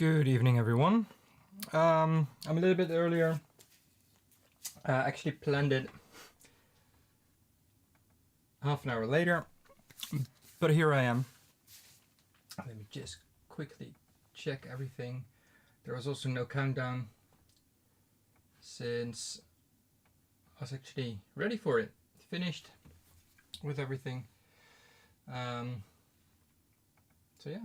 Good evening, everyone. I'm a little bit earlier. I actually planned it half an hour later, but here I am. Let me just quickly check everything. There was also no countdown since I was actually ready for it, finished with everything. So yeah.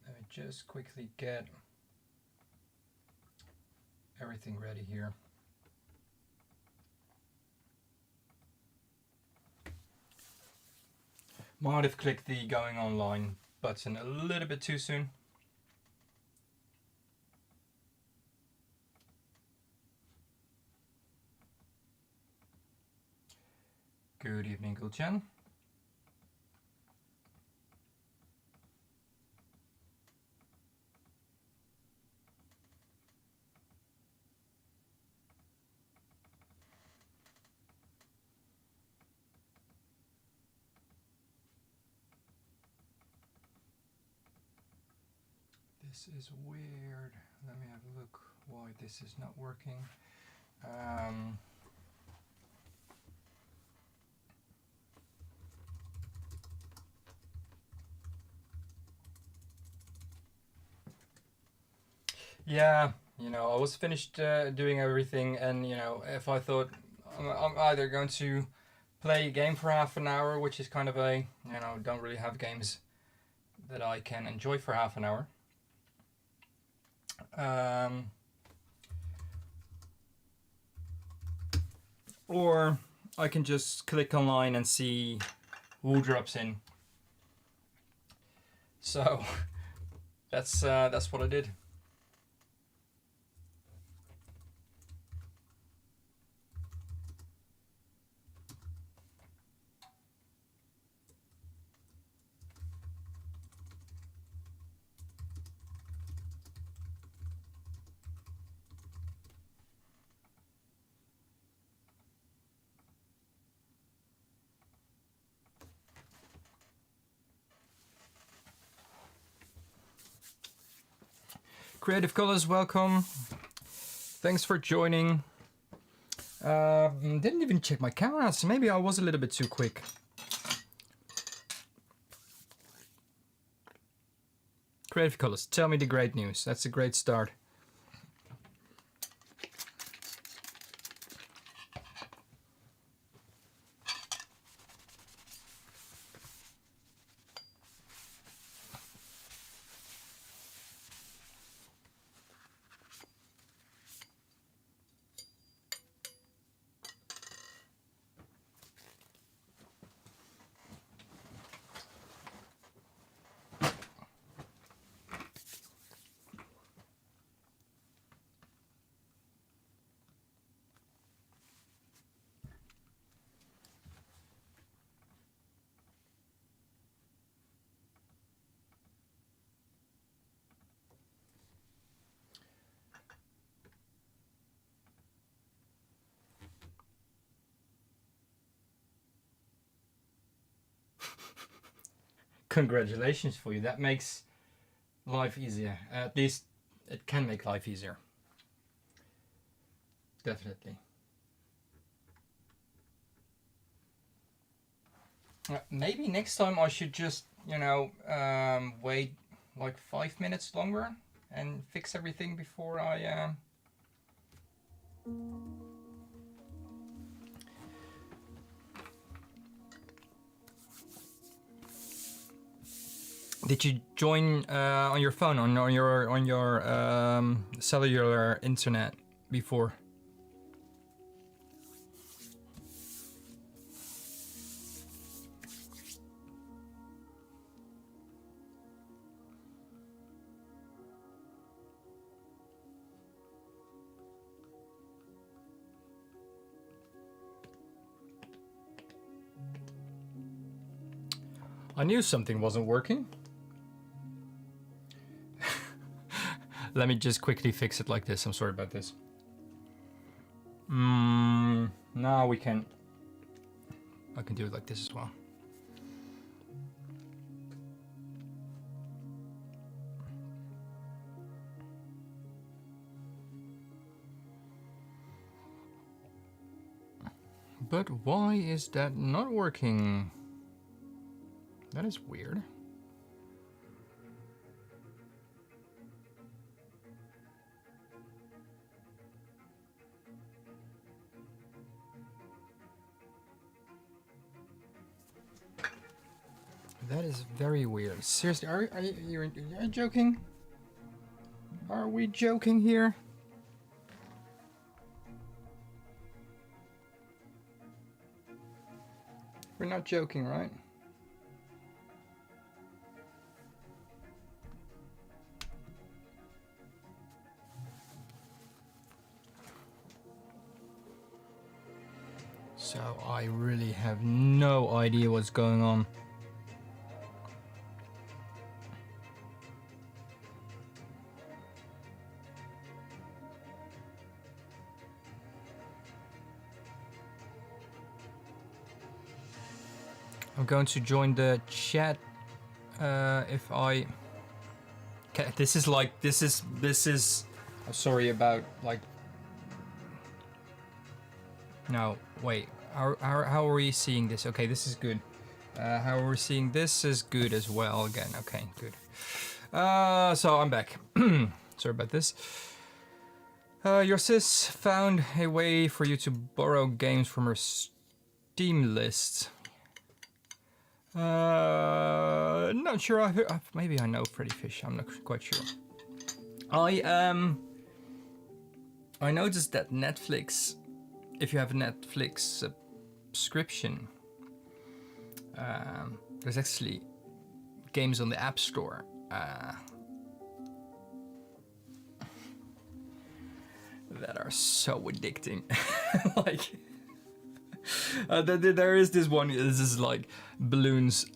Let me just quickly get everything ready here. Might have clicked the going online button a little bit too soon. Good evening, Gulchen. This is weird. Let me have a look why this is not working. Yeah, I was finished doing everything, and if I thought I'm either going to play a game for half an hour, which is kind of a, don't really have games that I can enjoy for half an hour. Or I can just click online and see who drops in. So that's what I did. Creative Colors, welcome. Thanks for joining. Didn't even check my camera, so maybe I was a little bit too quick. Creative Colors, tell me the great news. That's a great start. Congratulations for you. That makes life easier. At least it can make life easier. Definitely. Maybe next time I should just, wait like 5 minutes longer and fix everything before I... Did you join on your phone, on your cellular internet before? I knew something wasn't working. Let me just quickly fix it like this. I'm sorry about this. Now we can. I can do it like this as well. But why is that not working? That is weird. That is very weird. Seriously, are you joking? Are we joking here? We're not joking, right? So I really have no idea what's going on. I'm going to join the chat if I... Okay, this is like, this is, I'm sorry about like... No, wait, how are we seeing this? Okay, this is good. How are we seeing this is good as well again. Okay, good. So I'm back. Sorry about this. Your sis found a way for you to borrow games from her Steam list. Not sure. Maybe I know Freddy Fish. I'm not quite sure. I noticed that Netflix, if you have a Netflix subscription, there's actually games on the App Store. That are so addicting. Like. There is this one. This is like balloons.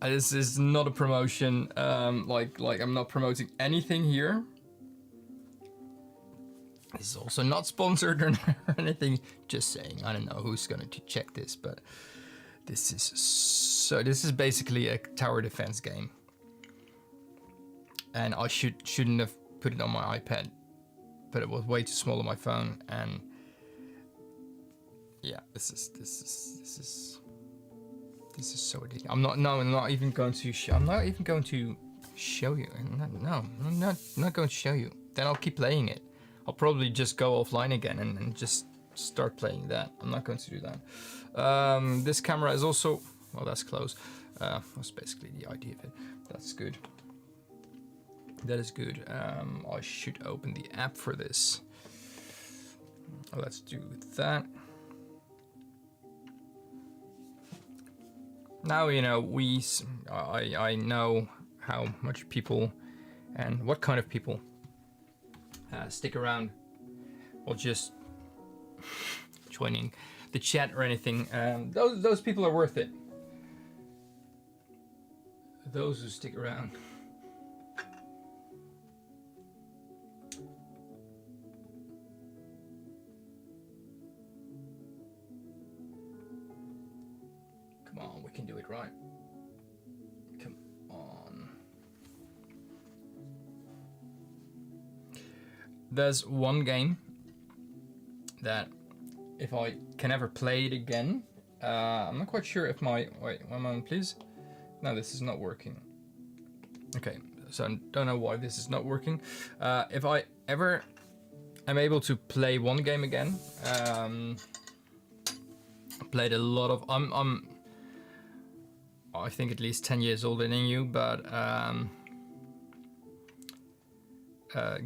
This is not a promotion. Like I'm not promoting anything here. This is also not sponsored or anything. Just saying. I don't know who's going to check this, but this is so. This is basically a tower defense game, and I shouldn't have put it on my iPad, but it was way too small on my phone and. Yeah, this is so addicting. I'm not even going to show you. No, I'm not going to show you. Then I'll keep playing it. I'll probably just go offline again and just start playing that. I'm not going to do that. This camera is also, well, that's close. That's basically the idea of it. That's good. That is good. I should open the app for this. Let's do that. Now, you know, I know how much people and what kind of people stick around or just joining the chat or anything. Those people are worth it. Those who stick around. Come on, we can do it right. Come on. There's one game that if I can ever play it again, I'm not quite sure if my, wait, one moment please. No, this is not working. Okay, so I don't know why this is not working. If I ever am able to play one game again, played a lot of, I think at least 10 years older than you, but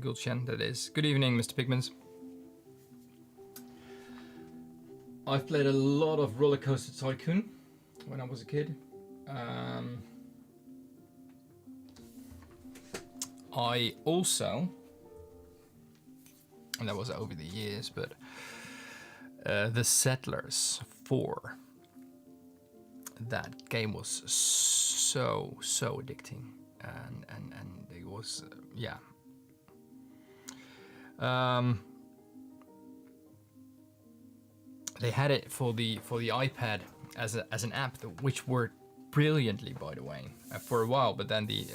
Gulchen, that is. Good evening, Mr. Pigments. I've played a lot of Roller Coaster Tycoon when I was a kid. I also, and that was over the years, but The Settlers 4. That game was so addicting, and it was yeah. they had it for the iPad as an app, which worked brilliantly, by the way, for a while. But then the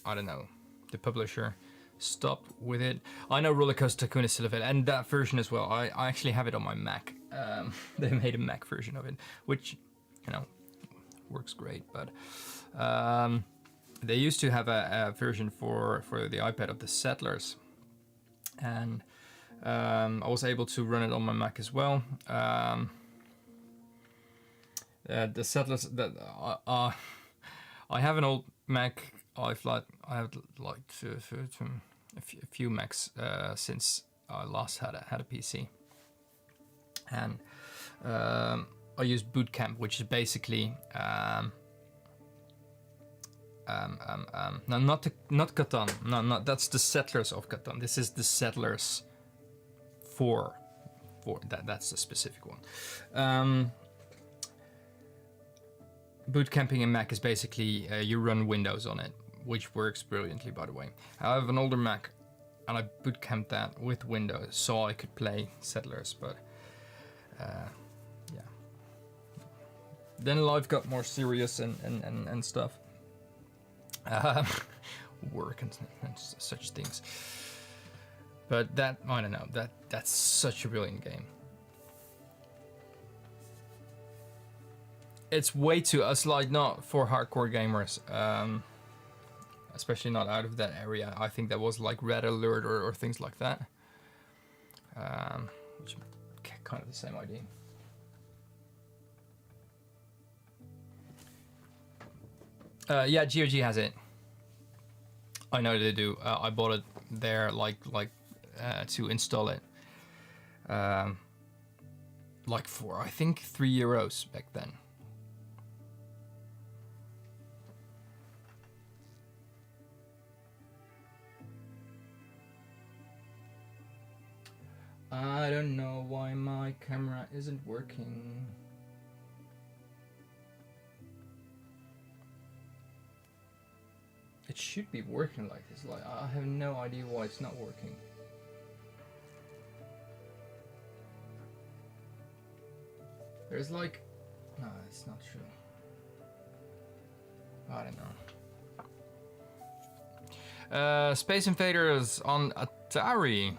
I don't know, the publisher stopped with it. I know Roller Coaster Tycoon is still available, and that version as well. I actually have it on my Mac. They made a Mac version of it, which, you know, works great. But they used to have a version for the iPad of the Settlers, and I was able to run it on my Mac as well. The Settlers that I have an old Mac. I have like a few Macs since I last had a PC, and I used Boot Camp, which is basically no, not Catan. No, that's the Settlers of Catan. This is the Settlers 4. That's the specific one. Boot camping in Mac is basically you run Windows on it, which works brilliantly, by the way. I have an older Mac, and I boot camped that with Windows so I could play Settlers, but yeah. Then life got more serious and stuff. Work and such things. But that, I don't know, that's such a brilliant game. It's way too, like, not for hardcore gamers, especially not out of that area. I think that was like Red Alert or things like that, which kind of the same idea. Yeah, GOG has it. I know they do. I bought it there, like to install it, like for I think €3 back then. I don't know why my camera isn't working. It should be working like this. Like, I have no idea why it's not working. There's like, no, it's not true. I don't know. Space Invaders on Atari.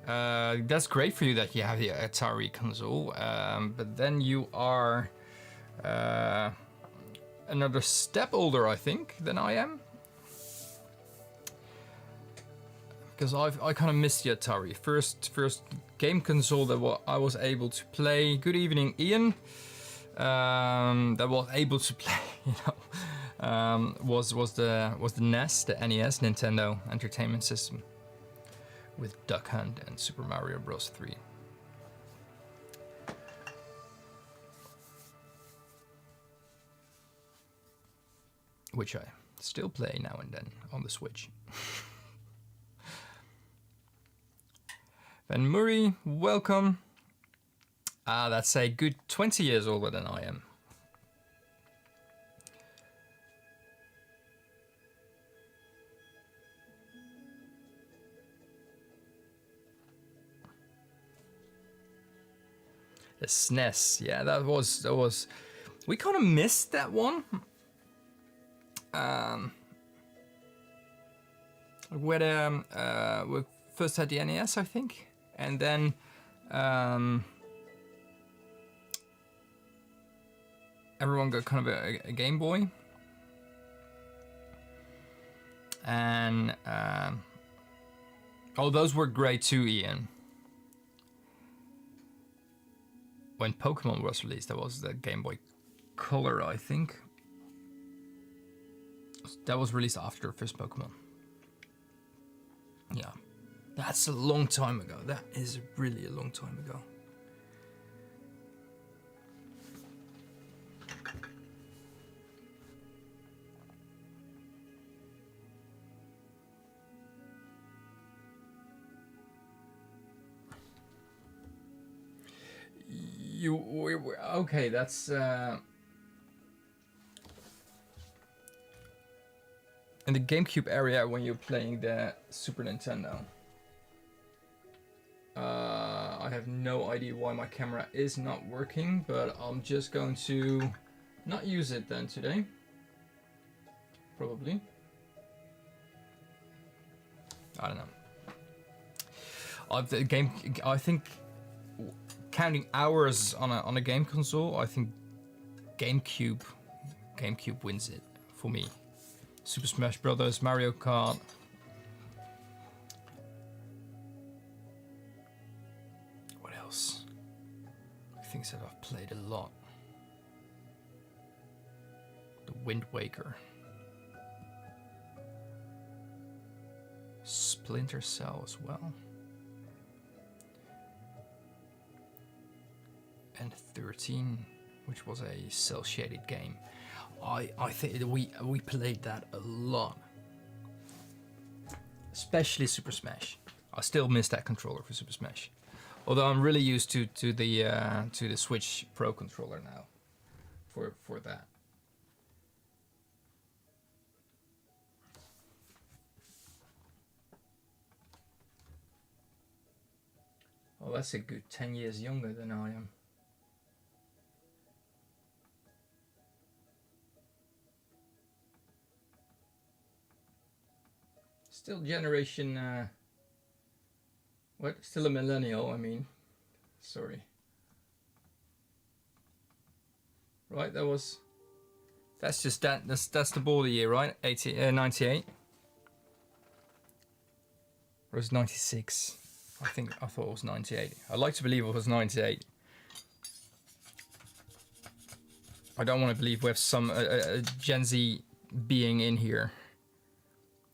That's great for you that you have the Atari console, but then you are another step older, I think, than I am. Because I kind of missed the Atari. First game console that I was able to play. Good evening, Ian. That was able to play, you know, was the NES, the NES, Nintendo Entertainment System, with Duck Hunt and Super Mario Bros. 3. Which I still play now and then on the Switch. Van Murray, welcome. That's a good 20 years older than I am. The SNES, yeah, that was. We kind of missed that one. We first had the NES, I think, and then everyone got kind of a Game Boy, and oh, those were great too, Ian. When Pokemon was released, that was the Game Boy Color, I think. That was released after the first Pokemon. Yeah. That's a long time ago. That is really a long time ago. Okay, that's in the GameCube area when you're playing the Super Nintendo. I have no idea why my camera is not working, but I'm just going to not use it then today. Probably. I don't know. The game, I think, counting hours on a game console, I think GameCube wins it for me. Super Smash Brothers, Mario Kart. What else? Things that I've played a lot. The Wind Waker. Splinter Cell as well. And 13, which was a cel-shaded game. I think we played that a lot. Especially Super Smash. I still miss that controller for Super Smash. Although I'm really used to the Switch Pro controller now for that. Oh, that's a good 10 years younger than I am. Still generation, what? Still a millennial, I mean. Sorry. Right, that's just that's the border year, right? 98? Or was it 96? I thought it was 98. I'd like to believe it was 98. I don't want to believe we have some Gen Z being in here.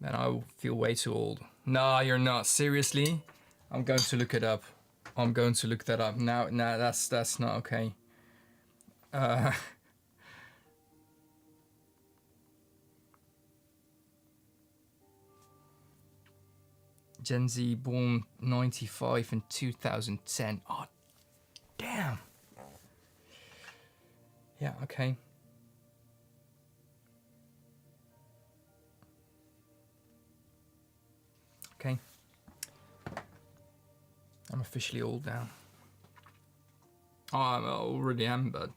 Then I will feel way too old. Nah, you're not. Seriously? I'm going to look it up. I'm going to look that up. Now, nah, that's not okay. Gen Z born 95 and 2010. Oh, damn. Yeah, okay. Okay. I'm officially old now. Oh, I already am, but...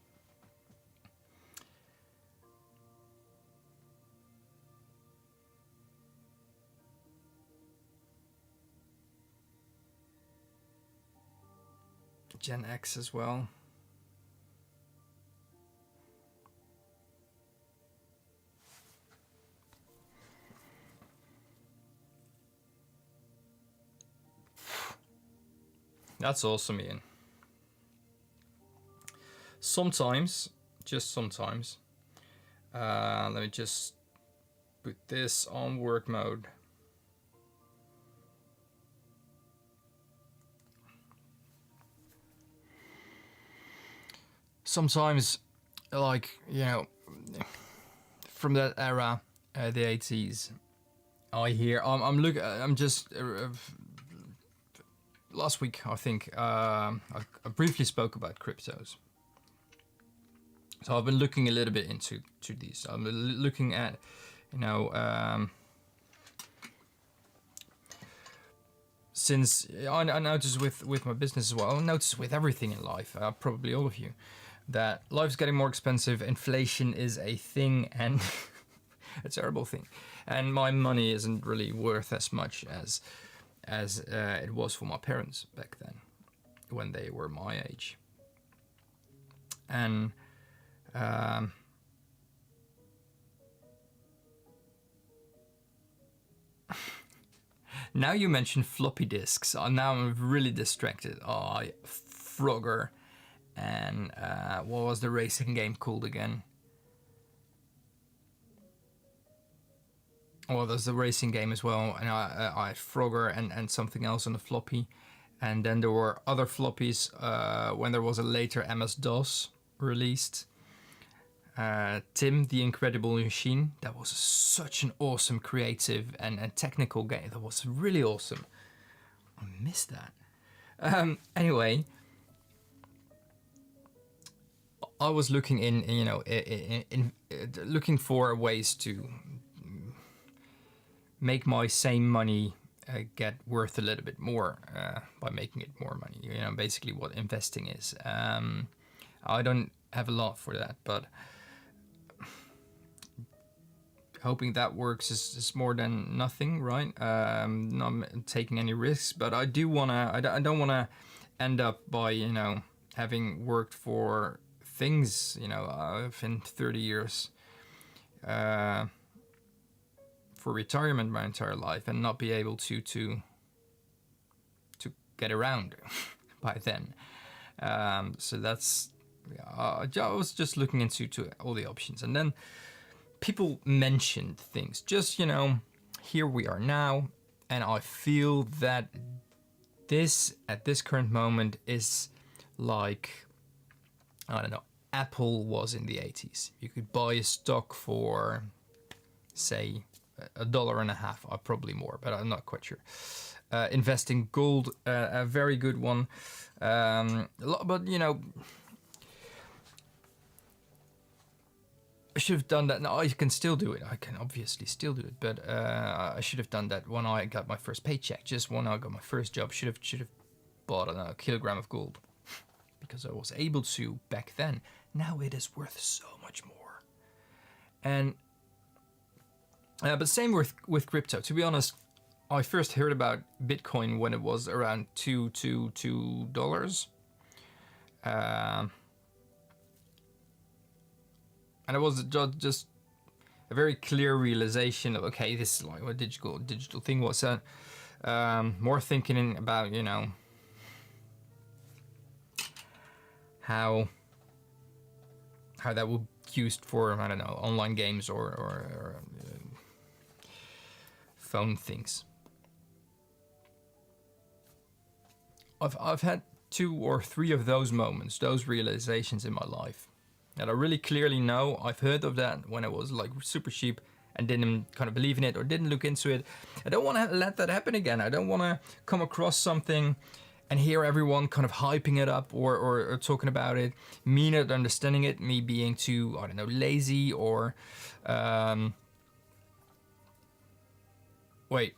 Gen X as well. That's awesome, Ian. Sometimes, just sometimes, let me just put this on work mode. Sometimes, like, you know, from that era, the 80s, I hear, I'm just, last week, I think, I briefly spoke about cryptos. So I've been looking a little bit into these. I'm looking at, you know, since I notice with my business as well, I notice with everything in life, probably all of you, that life's getting more expensive, inflation is a thing, and a terrible thing. And my money isn't really worth as much as it was for my parents back then, when they were my age. And now you mention floppy disks. Now I'm really distracted. Oh, Frogger. And what was the racing game called again? Well, there's the racing game as well, and I had Frogger and something else on the floppy, and then there were other floppies when there was a later MS-DOS released. Tim, the Incredible Machine, that was such an awesome creative and technical game. That was really awesome. I missed that. Anyway, I was looking in looking for ways to make my same money get worth a little bit more by making it more money. You know, basically what investing is. I don't have a lot for that, but hoping that works is more than nothing, right? Not taking any risks, but I do wanna. I don't wanna end up by, you know, having worked for things, you know, in 30 years for retirement my entire life and not be able to get around by then. So that's, I was just looking into all the options, and then people mentioned things. Just, you know, here we are now, and I feel that this at this current moment is like, I don't know, Apple was in the 80s. You could buy a stock for, say, $1.50, or probably more, but I'm not quite sure. Invest in gold, a very good one. But, you know, I should have done that. No, I can still do it. I can obviously still do it, but I should have done that when I got my first paycheck. Just when I got my first job, should have bought a kilogram of gold, because I was able to back then. Now it is worth so much more. And but same with crypto. To be honest, I first heard about Bitcoin when it was around $2. And it was just a very clear realization of, okay, this is like what digital thing was. More thinking about, you know, how that would be used for, I don't know, online games or phone things. I've had 2 or 3 of those moments, those realizations in my life, that I really clearly know. I've heard of that when it was like super cheap and didn't kind of believe in it or didn't look into it. I don't want to let that happen again. I don't want to come across something and hear everyone kind of hyping it up or talking about it, me not understanding it, me being too, I don't know, lazy or wait.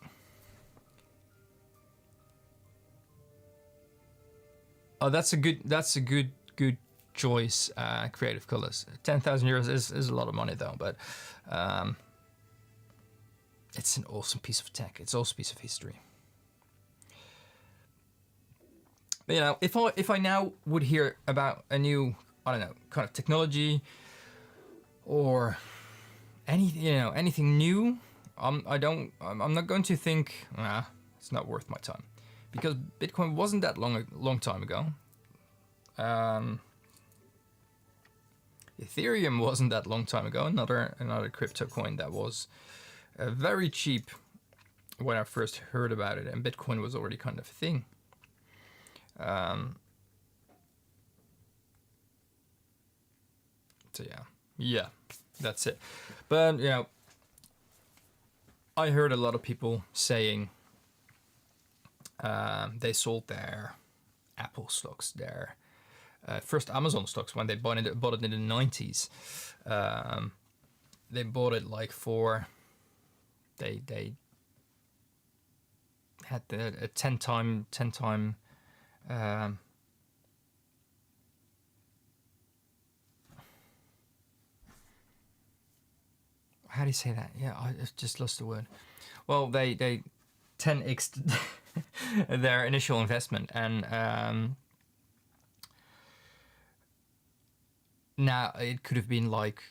Oh, that's a good choice. Creative colors. 10,000 euros is a lot of money though, but it's an awesome piece of tech. It's also a piece of history. But, you know, if I now would hear about a new, I don't know, kind of technology or anything new, I'm not going to think, it's not worth my time, because Bitcoin wasn't that long time ago. Ethereum wasn't that long time ago. Another crypto coin that was very cheap when I first heard about it, and Bitcoin was already kind of a thing. So yeah, that's it. But, you know, I heard a lot of people saying they sold their Apple stocks, their first Amazon stocks when they bought it in the 90s. They bought it like for, they had a 10 time how do you say that? Yeah, I just lost the word. Well, they 10x their initial investment, and now it could have been like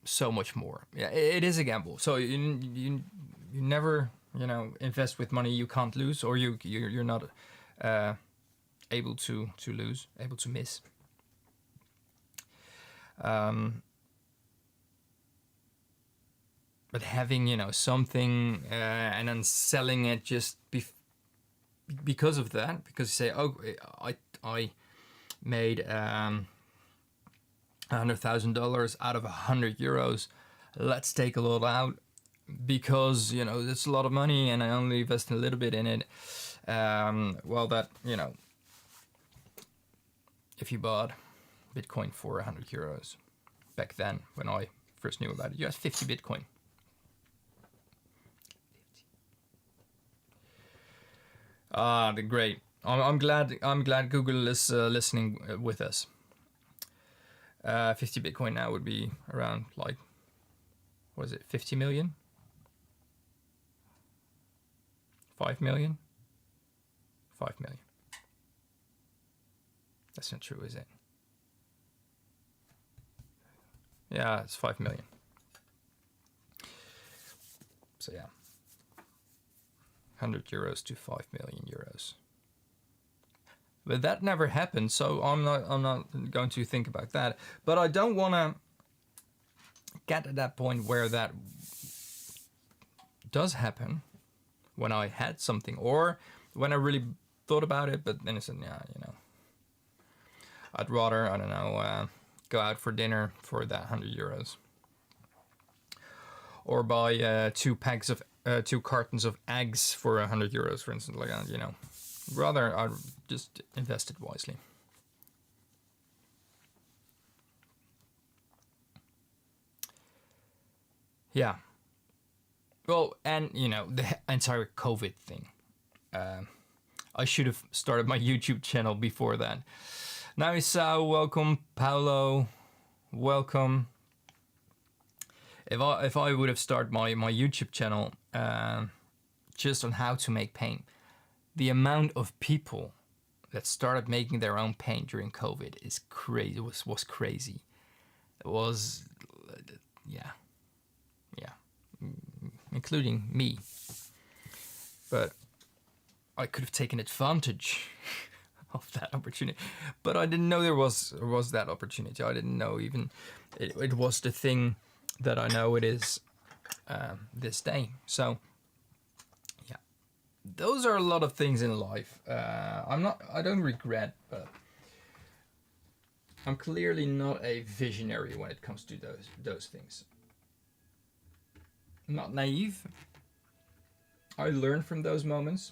so much more. Yeah, it is a gamble. So you never, you know, invest with money you can't lose, or you're not able to lose, able to miss. But having, you know, something and then selling it just because of that, because you say, oh, I made $100,000 out of 100 euros. Let's take a lot out because, you know, it's a lot of money and I only invest a little bit in it. Well, that, you know, if you bought Bitcoin for 100 euros back then, when I first knew about it, you had 50 Bitcoin. Great. I'm glad. I'm glad Google is listening with us. 50 Bitcoin now would be around like, what is it? 50 million? 5 million? 5 million. That's not true, is it? Yeah, it's 5 million. So yeah, 100 euros to 5 million euros. But that never happened, so I'm not going to think about that. But I don't want to get at that point where that does happen, when I had something, or when I really thought about it, but then I said, yeah, you know, I'd rather, I don't know, go out for dinner for that 100 euros. Or buy 2 cartons of eggs for 100 euros, for instance, like that, you know. Rather, I'd just invest it wisely. Yeah. Well, and, you know, the entire COVID thing. I should have started my YouTube channel before that. Naisao, welcome. Paolo, welcome. If I would have started my YouTube channel just on how to make paint, the amount of people that started making their own paint during COVID is crazy. It was crazy. It was, yeah, including me. But I could have taken advantage of that opportunity, but I didn't know there was that opportunity. I didn't know even it was the thing that I know it is this day. So yeah, those are a lot of things in life. I don't regret, but I'm clearly not a visionary when it comes to those things. I'm not naive. I learn from those moments,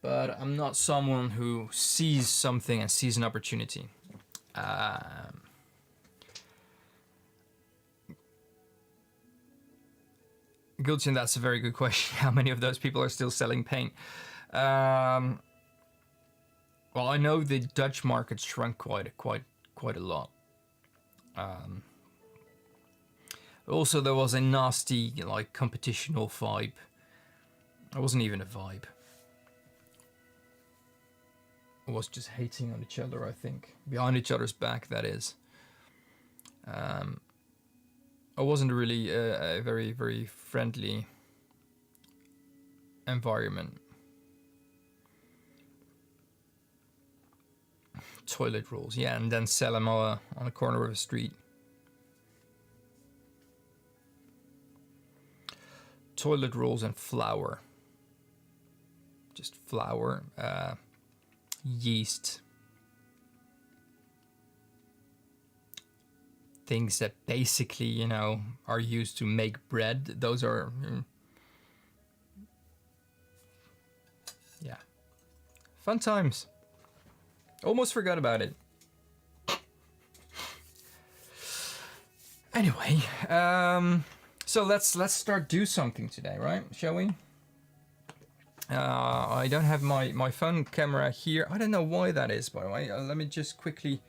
but I'm not someone who sees something and sees an opportunity. Gulchin, that's a very good question. How many of those people are still selling paint? Well, I know the Dutch market shrunk quite a lot. Also, there was a nasty like competitional vibe. It wasn't even a vibe. It was just hating on each other, I think. Behind each other's back, that is. It wasn't really a very, very friendly environment. Toilet rolls, yeah, and then sell them on the corner of a street. Toilet rolls and flour. Just flour, yeast. Things that basically, you know, are used to make bread. Those are, yeah, fun times. Almost forgot about it. Anyway, so let's start do something today, right? Shall we? I don't have my phone camera here. I don't know why that is, by the way. Let me just quickly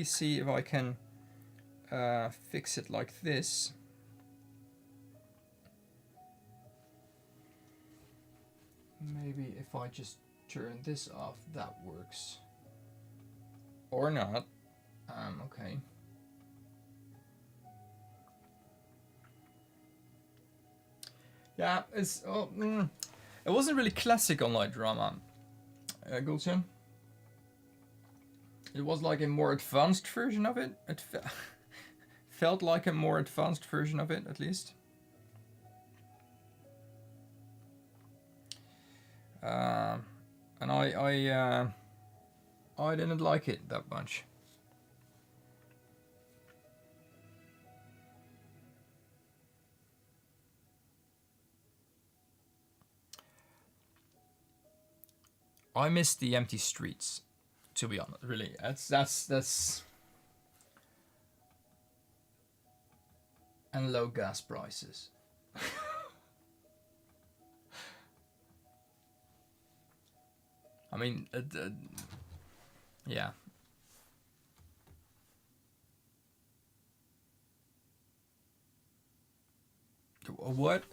see if I can fix it like this. Maybe if I just turn this off, that works. Or not. Okay. Yeah, it's it wasn't really classic online drama, Gulchen. It was like a more advanced version of it. It felt like a more advanced version of it, at least. And I didn't like it that much. I miss the empty streets, to be honest. Really, that's and low gas prices. mean, yeah. What?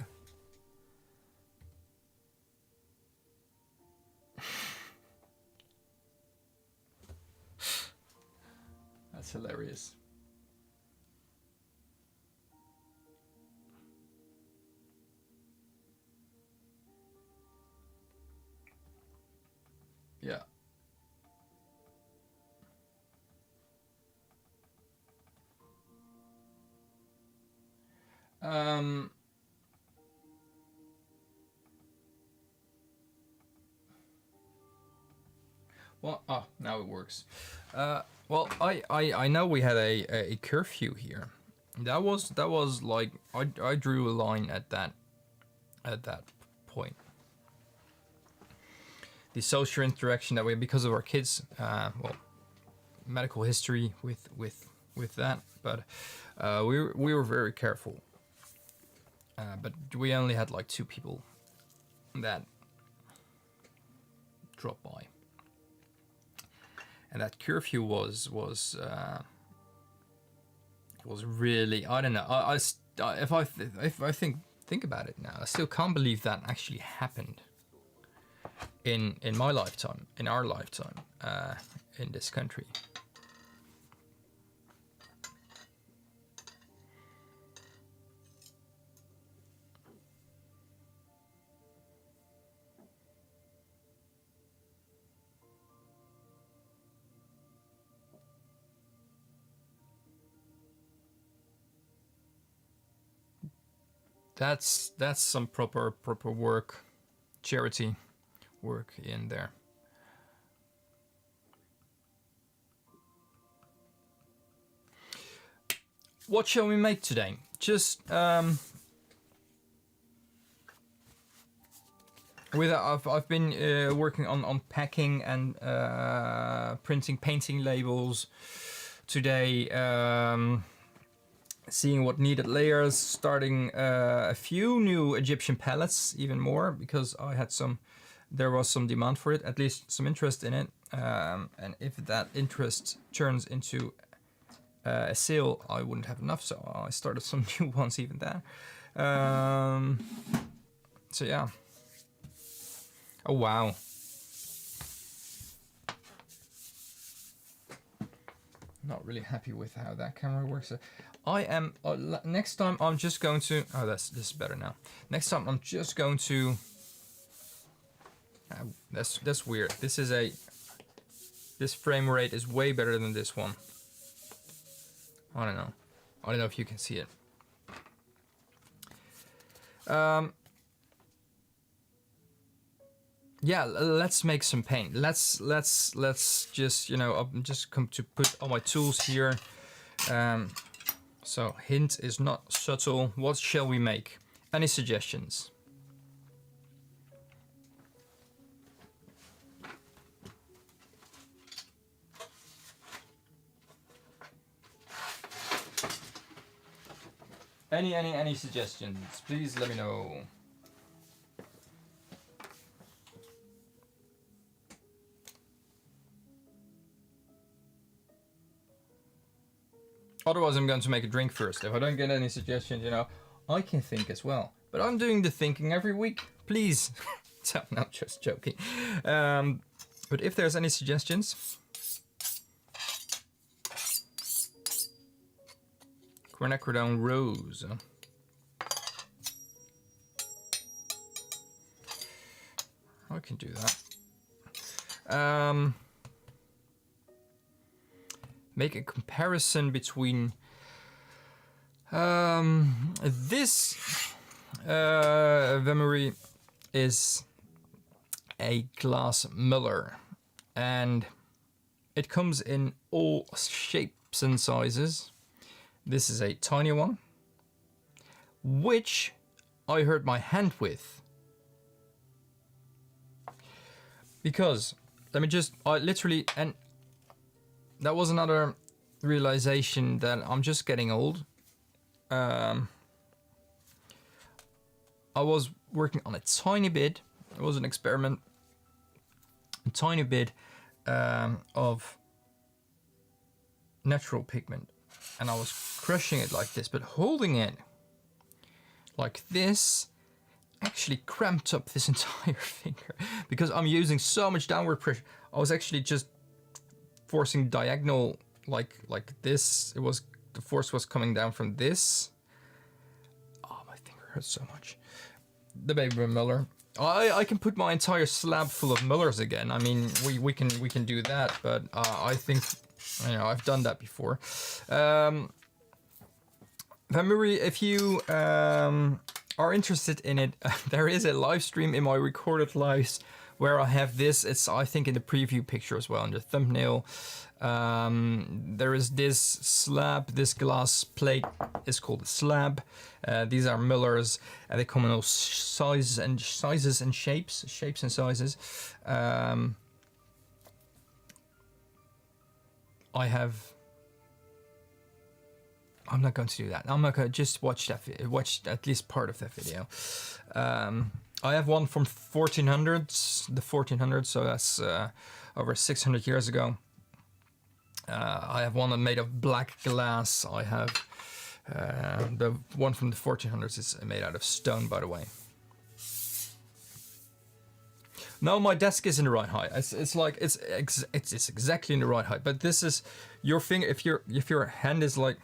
That's hilarious. Yeah. Well, now it works. Well, I know we had a curfew here. That was like I drew a line at that point. The social interaction that we, because of our kids, well, medical history with that, but we were very careful. But we only had like 2 people that dropped by, and that curfew was really, I don't know. If I think about it now, I still can't believe that actually happened in my lifetime, in our lifetime, in this country. That's some proper work, charity work in there. What shall we make today? Just I've been working on packing and printing, painting labels today. Seeing what needed layers, starting a few new Egyptian palettes, even more, because there was some demand for it, at least some interest in it. And if that interest turns into a sale, I wouldn't have enough, so I started some new ones even there. So yeah. Oh wow. Not really happy with how that camera works. I am next time I'm just going to, oh, this is better now. Next time I'm just going to, that's weird. This frame rate is way better than this one. I don't know if you can see it. Yeah, let's make some paint. Let's just, I'm just come to put all my tools here. So hint is not subtle. What shall we make? Any suggestions? Any suggestions? Please let me know. Otherwise, I'm going to make a drink first. If I don't get any suggestions, I can think as well. But I'm doing the thinking every week. Please. So, no, I'm just joking. But if there's any suggestions, quinacridone rose. I can do that. Make a comparison between this Vemery is a glass muller, and it comes in all shapes and sizes. This is a tiny one, which I hurt my hand with, because I literally, and that was another realization that I'm just getting old. I was working on a tiny bit. It was an experiment tiny bit of natural pigment, and I was crushing it like this, but holding it like this actually cramped up this entire finger because I'm using so much downward pressure. I was actually just forcing diagonal like this. It was, the force was coming down from this. Oh, my finger hurts so much. The baby muller. I can put my entire slab full of mullers again. I mean, we can do that, but I think, you know, I've done that before. Vamuri, if you are interested in it, there is a live stream in my recorded lives where I have this. It's, I think, in the preview picture as well, in the thumbnail. There is this slab, this glass plate is called a slab. These are mullers, and they come in all sizes and shapes and sizes. I'm not going to do that. I'm not going to just watch at least part of that video. I have one from 1400s, the 1400s, so that's over 600 years ago. I have one made of black glass. I have the one from the 1400s is made out of stone, by the way. No, my desk is in the right height. It's like it's exactly in the right height. But this is your finger. If your hand is like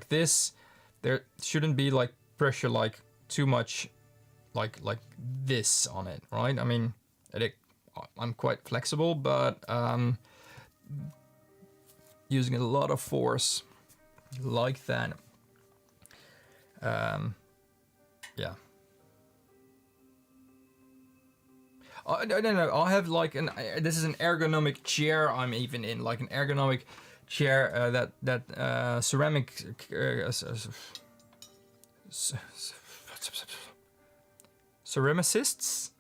this, there shouldn't be like pressure like too much like this on it, right? I mean, I'm quite flexible, but using a lot of force like that, yeah. I don't know. I have like this is an ergonomic chair. I'm even in like an ergonomic chair that ceramic ceramicists,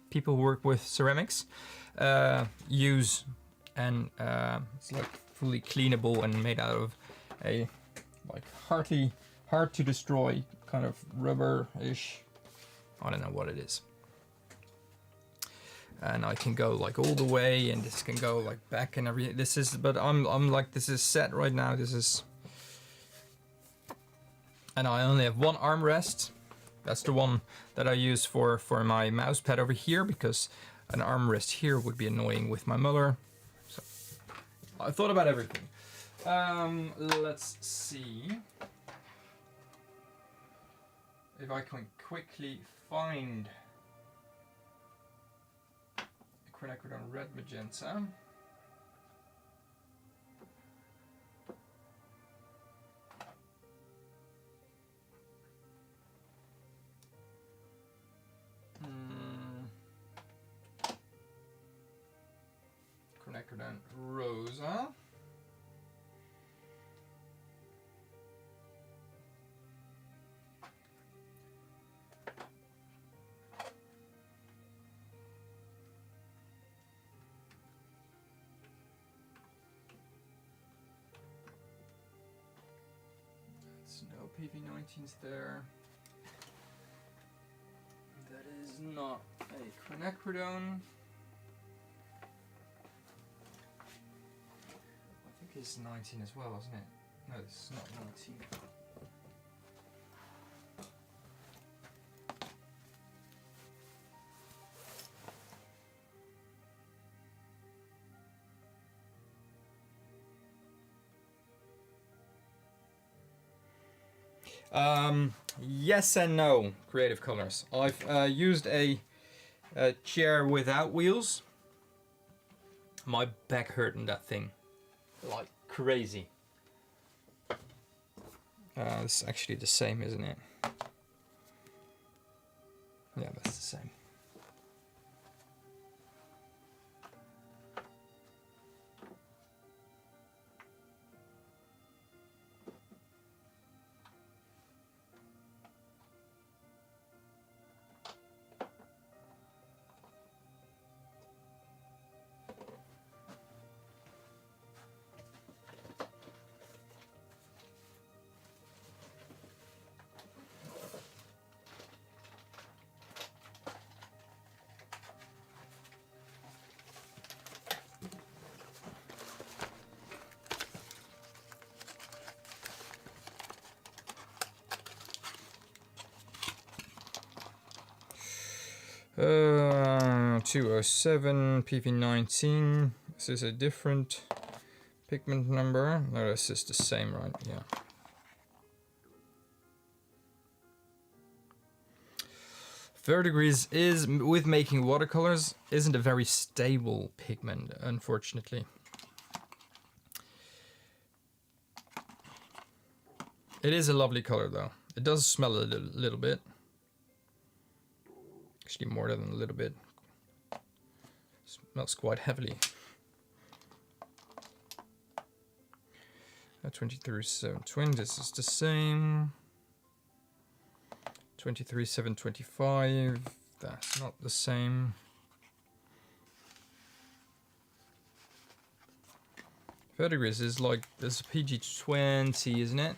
people who work with ceramics, use, and it's like fully cleanable and made out of a like hard to destroy kind of rubber-ish. I don't know what it is. And I can go like all the way, and this can go like back and everything. This is, but I'm like, this is set right now. This is, and I only have one armrest. That's the one that I use for my mouse pad over here, because an armrest here would be annoying with my muller. So I thought about everything. Let's see if I can quickly find quinacridone red magenta. Quinacridone rosa. No PV19's there. That is not a quinacridone. I think it's 19 as well, isn't it? No, it's not 19. Yes and no, Creative Colors. I've used a chair without wheels. My back hurt in that thing like crazy. It's actually the same, isn't it? Yeah, that's the same. 207 PV19. This is a different pigment number. No, this is the same, right? Yeah. Verdigris is, with making watercolors, isn't a very stable pigment, unfortunately. It is a lovely color though. It does smell a little bit. Actually more than a little bit. Smells quite heavily. 23,720, this is the same. 23,725, that's not the same. Verdigris is like, there's a PG20, isn't it?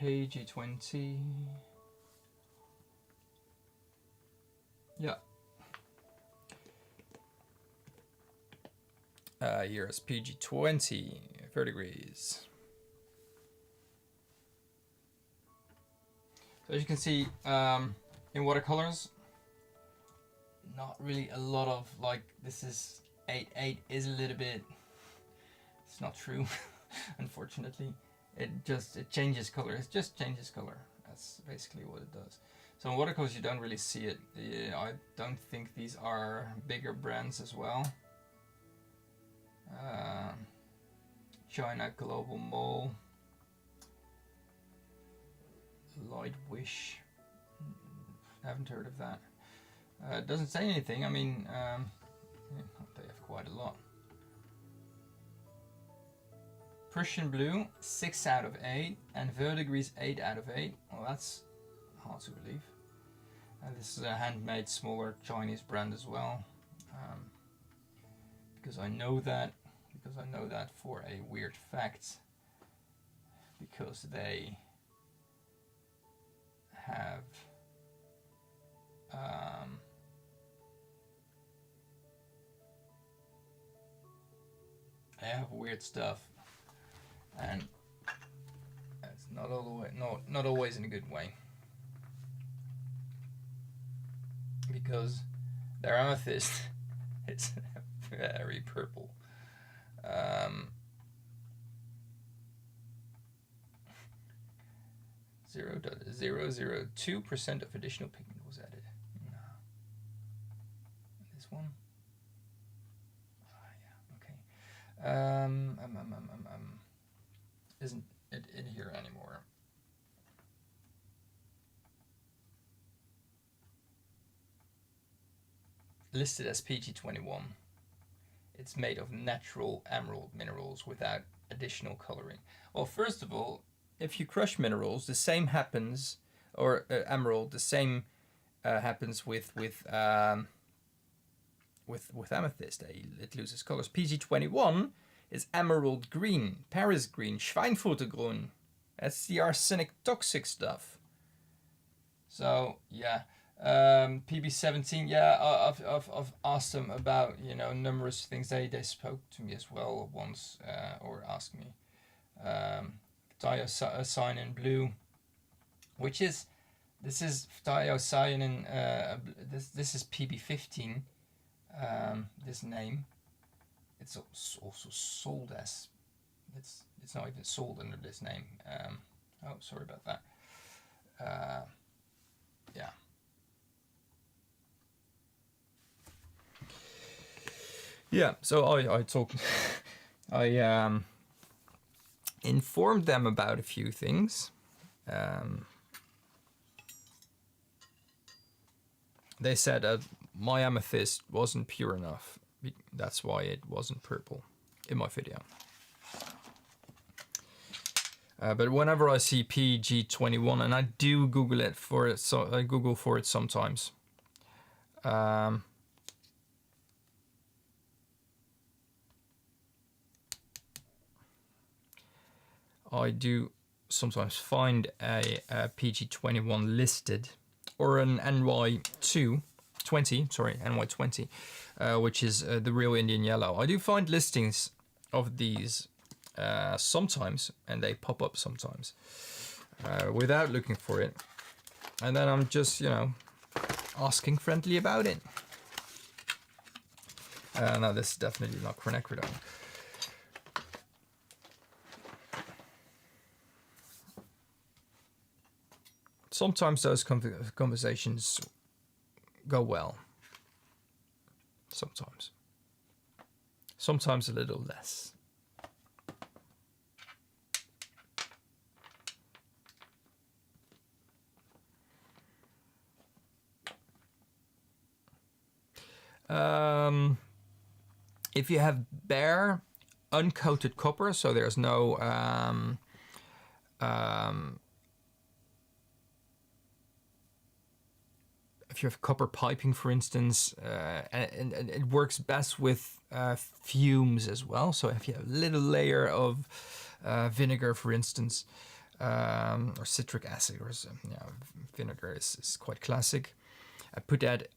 PG20. Yeah. Here's PG20 verdigris. So as you can see, in watercolors, not really a lot of, like, this is 8.8 is a little bit, it's not true, unfortunately. It changes color. It just changes color. That's basically what it does. So in watercolors you don't really see it. I don't think these are bigger brands as well. China Global Mole, Light Wish, haven't heard of that. It doesn't say anything. I mean, they have quite a lot. Prussian Blue, 6 out of 8, and Verdigris 8 out of 8. Well, that's hard to believe. And this is a handmade, smaller Chinese brand as well. Because I know that for a weird fact. Because they have weird stuff, and it's not all the way, not always in a good way. Because their amethyst is very purple. 0.002% of additional pigment was added. No. This one. Yeah, okay. Isn't it in here anymore? Listed as PG21. It's made of natural emerald minerals without additional coloring. Well, first of all, if you crush minerals, the same happens, or emerald, the same happens with amethyst. It loses colors. PG21 is emerald green, Paris green, Schweinfurtergrün. That's the arsenic toxic stuff. So yeah, PB17. Yeah, I've asked them about, you know, numerous things. They spoke to me as well once, or asked me. Thiocyanin blue, which is, this is thiocyanin. This is PB15. This name. It's also sold as. It's not even sold under this name. Oh, sorry about that. Yeah. Yeah, so I talked, I informed them about a few things. They said my amethyst wasn't pure enough. That's why it wasn't purple in my video. But whenever I see PG21, and I do Google it for it, so I Google for it sometimes. I do sometimes find a PG21 listed, or an NY20, which is the real Indian yellow. I do find listings of these sometimes, and they pop up sometimes without looking for it. And then I'm just, you know, asking friendly about it. No, this is definitely not quinacridone. Sometimes those conversations go well. Sometimes. Sometimes a little less. If you have bare uncoated copper, so there's no if you have copper piping, for instance, and it works best with fumes as well. So if you have a little layer of vinegar, for instance, or citric acid, or vinegar is quite classic. I put that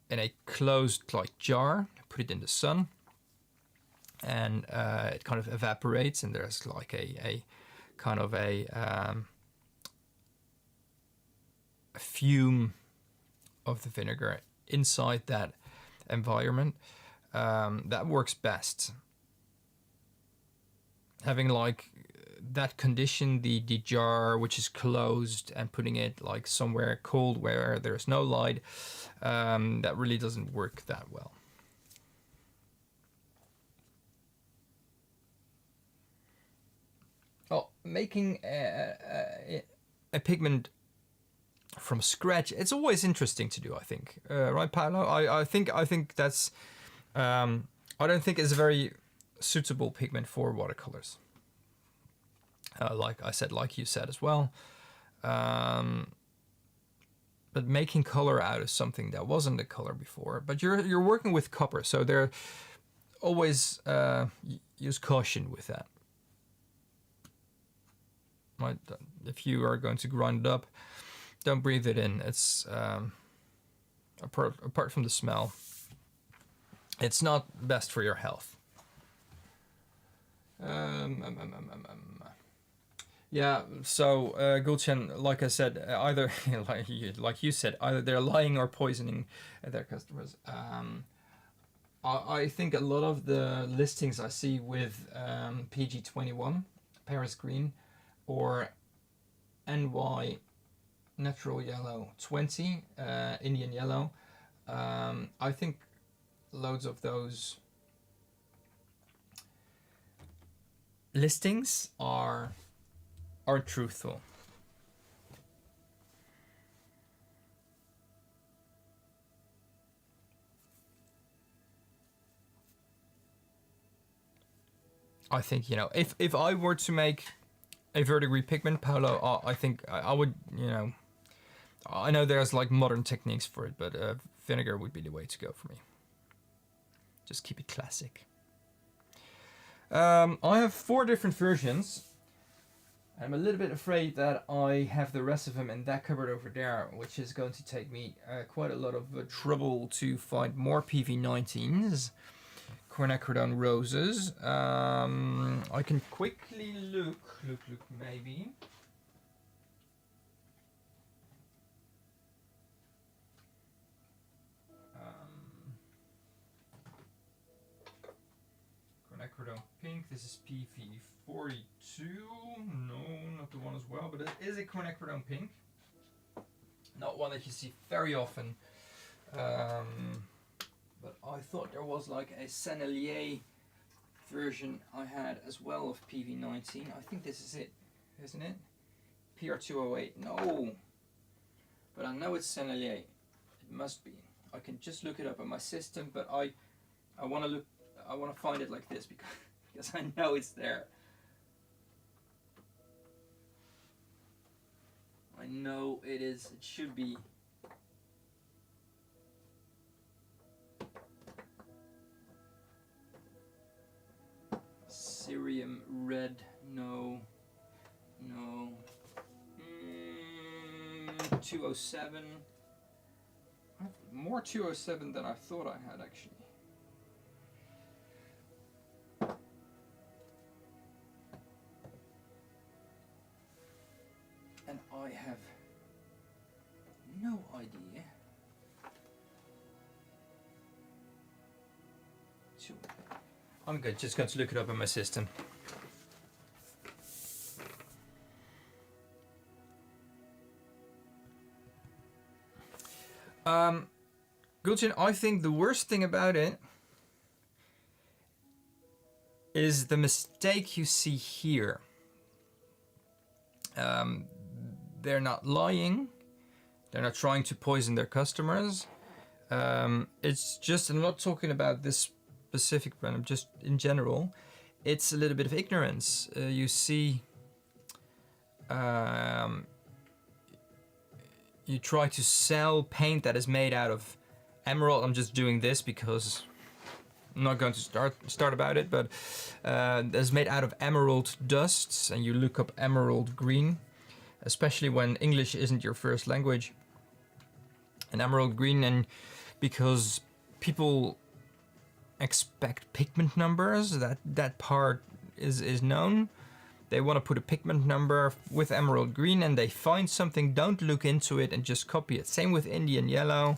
in a closed like jar, put it in the sun, and it kind of evaporates, and there's like a kind of a fume of the vinegar inside that environment. That works best. Having like that condition, the jar which is closed, and putting it like somewhere cold where there's no light, that really doesn't work that well. Well, making a pigment from scratch, it's always interesting to do, I think. Right, Paolo? I think that's I don't think it's a very suitable pigment for watercolors. Like I said, like you said as well. But making color out of something that wasn't a color before, but you're working with copper, so there always use caution with that. Right? If you are going to grind it up, don't breathe it in. It's apart from the smell, it's not best for your health. Yeah, so Gulchen, like I said, either like you said, either they're lying or poisoning their customers. I think a lot of the listings I see with PG21, Paris Green, or NY Natural Yellow 20, Indian Yellow, I think loads of those listings aren't truthful. I think, you know, if I were to make a verdigris pigment, Paolo, I think I would, you know, I know there's like modern techniques for it, but vinegar would be the way to go for me. Just keep it classic. I have 4 different versions. I'm a little bit afraid that I have the rest of them in that cupboard over there, which is going to take me quite a lot of trouble to find more PV19's, quinacridone roses. I can quickly look maybe. Quinacridone pink, this is PV42, no, not the one as well, but it is a quinacridone pink. Not one that you see very often. But I thought there was like a Sennelier version I had as well of PV19. I think this is it, isn't it? PR208, no. But I know it's Sennelier. It must be. I can just look it up on my system, but I want to find it like this because I know it's there. I know it is. It should be. Cerium red, no. 207. I have more 207 than I thought I had, actually. I have no idea. So I'm just going to look it up in my system. Gulchin, I think the worst thing about it is the mistake you see here. They're not lying. They're not trying to poison their customers. It's just, I'm not talking about this specific brand, I'm just in general. It's a little bit of ignorance. You see, you try to sell paint that is made out of emerald. I'm just doing this because I'm not going to start about it, but it's made out of emerald dusts, and you look up emerald green, especially when English isn't your first language. An emerald green, and because people expect pigment numbers, that part is known. They want to put a pigment number with emerald green, and they find something, don't look into it and just copy it. Same with Indian yellow.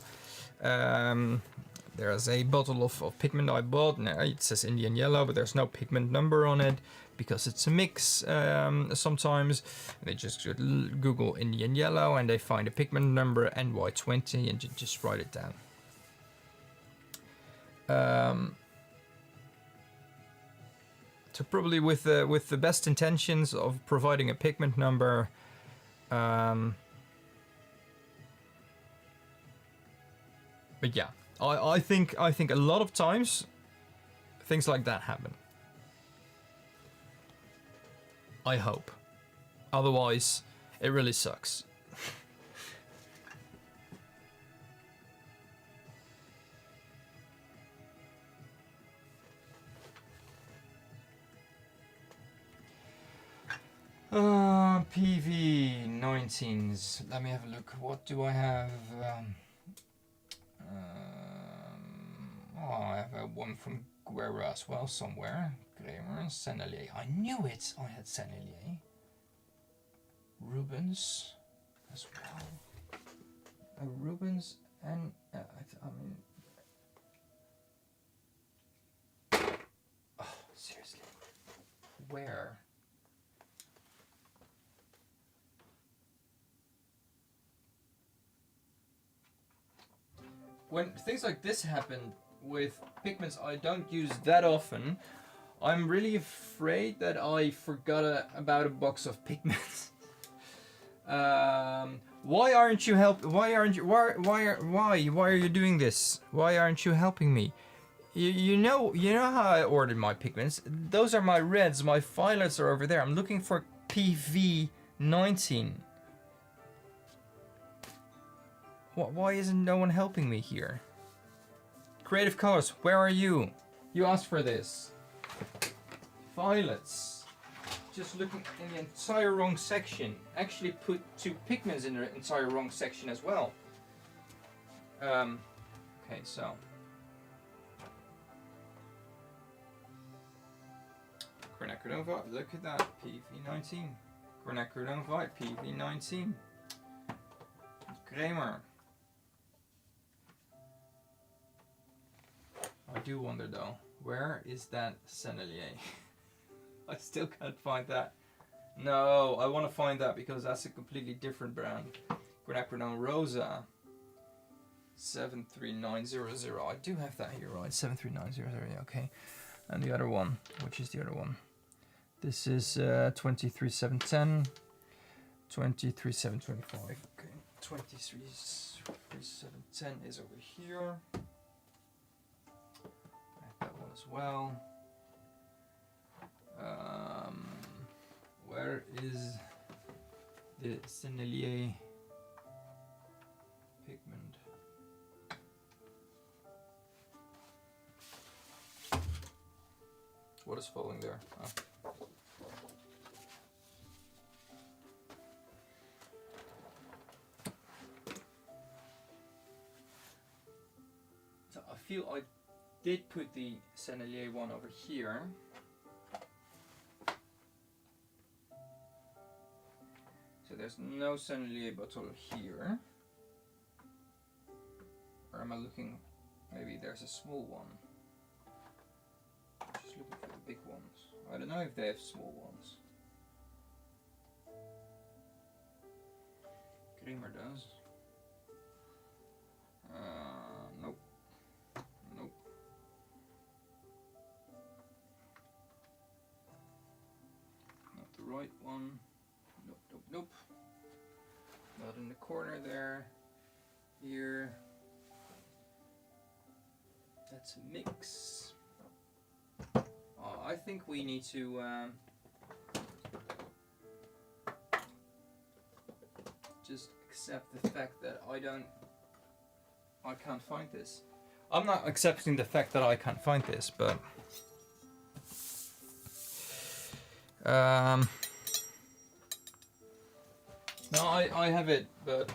There's a bottle of pigment I bought, and it says Indian yellow, but there's no pigment number on it because it's a mix. Sometimes they just Google Indian yellow and they find a pigment number NY20 and just write it down. So probably with the best intentions of providing a pigment number, but yeah, I think a lot of times things like that happen. I hope. Otherwise, it really sucks. PV19's. Let me have a look. What do I have? I have one from Guerra as well somewhere. Kramer, Sennelier. I knew it. I had Sennelier. Rubens as well. Rubens and I mean. Oh, seriously. Where? When things like this happen with pigments I don't use that often, I'm really afraid that I forgot about a box of pigments. Why aren't you why are you doing this? Why aren't you helping me? You know how I ordered my pigments. Those are my reds. My violets are over there. I'm looking for PV19. Why isn't no one helping me here? Creative colors, where are you? You asked for this. Violets. Just looking in the entire wrong section. Actually put two pigments in the entire wrong section as well. Okay, so. Quinacridone, look at that, PV19. Quinacridone White, PV19. Kramer. I do wonder though, where is that Sennelier? I still can't find that. No, I want to find that because that's a completely different brand. Quinacridone Rosa. 73900. I do have that here, right? 73900, okay. And the other one, which is the other one? This is 23710. 23725. Okay, 23710 is over here. That one as well. Where is the Sennelier pigment? What is falling there? Oh. So I feel I did put the Sennelier one over here. So there's no Sennelier bottle here. Or am I looking? Maybe there's a small one. Just looking for the big ones. I don't know if they have small ones. Creamer does. Nope. Nope. Not the right one. Nope, nope, nope. Not in the corner there. Here. That's a mix. I think we need to just accept the fact that I can't find this. I'm not accepting the fact that I can't find this, but no, I have it, but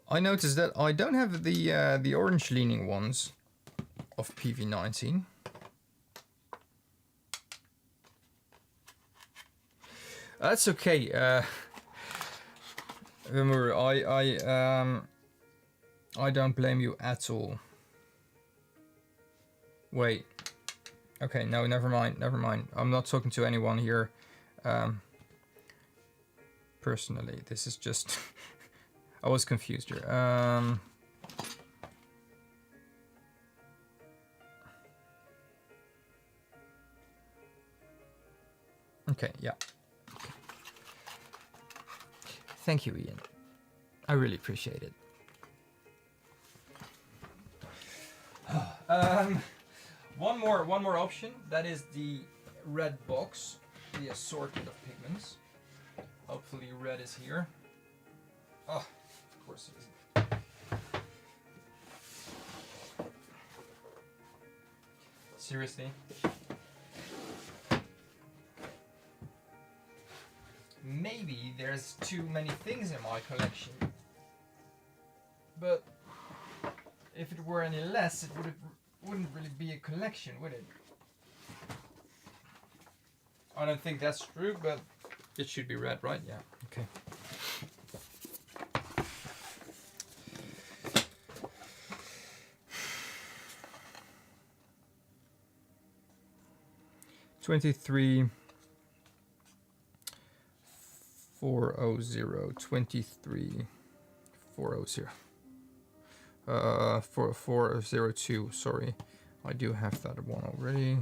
I noticed that I don't have the orange leaning ones of PV19. That's okay. Remember, I don't blame you at all. Wait. Okay, no, never mind. Never mind. I'm not talking to anyone here. Personally, this is just. I was confused here. Okay, yeah. Okay. Thank you, Ian. I really appreciate it. One more option. That is the red box, the assortment of pigments. Hopefully, red is here. Oh, of course it isn't. Seriously. Maybe there's too many things in my collection, but if it were any less, it wouldn't really be a collection, would it? I don't think that's true, but it should be red, right? Yeah, okay. $23,400. 23,400. 4402. Sorry, I do have that one already.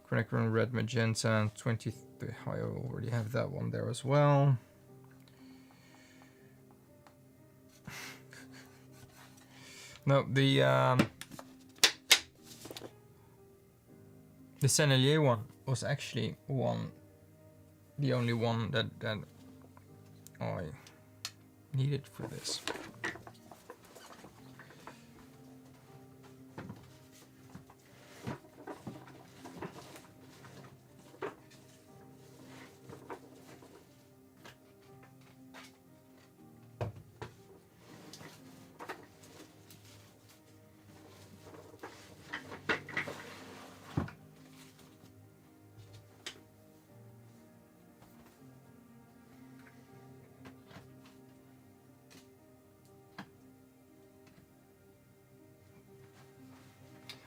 Quinacridone red magenta 23. I already have that one there as well. No, the Sennelier one was actually the only one that I needed for this.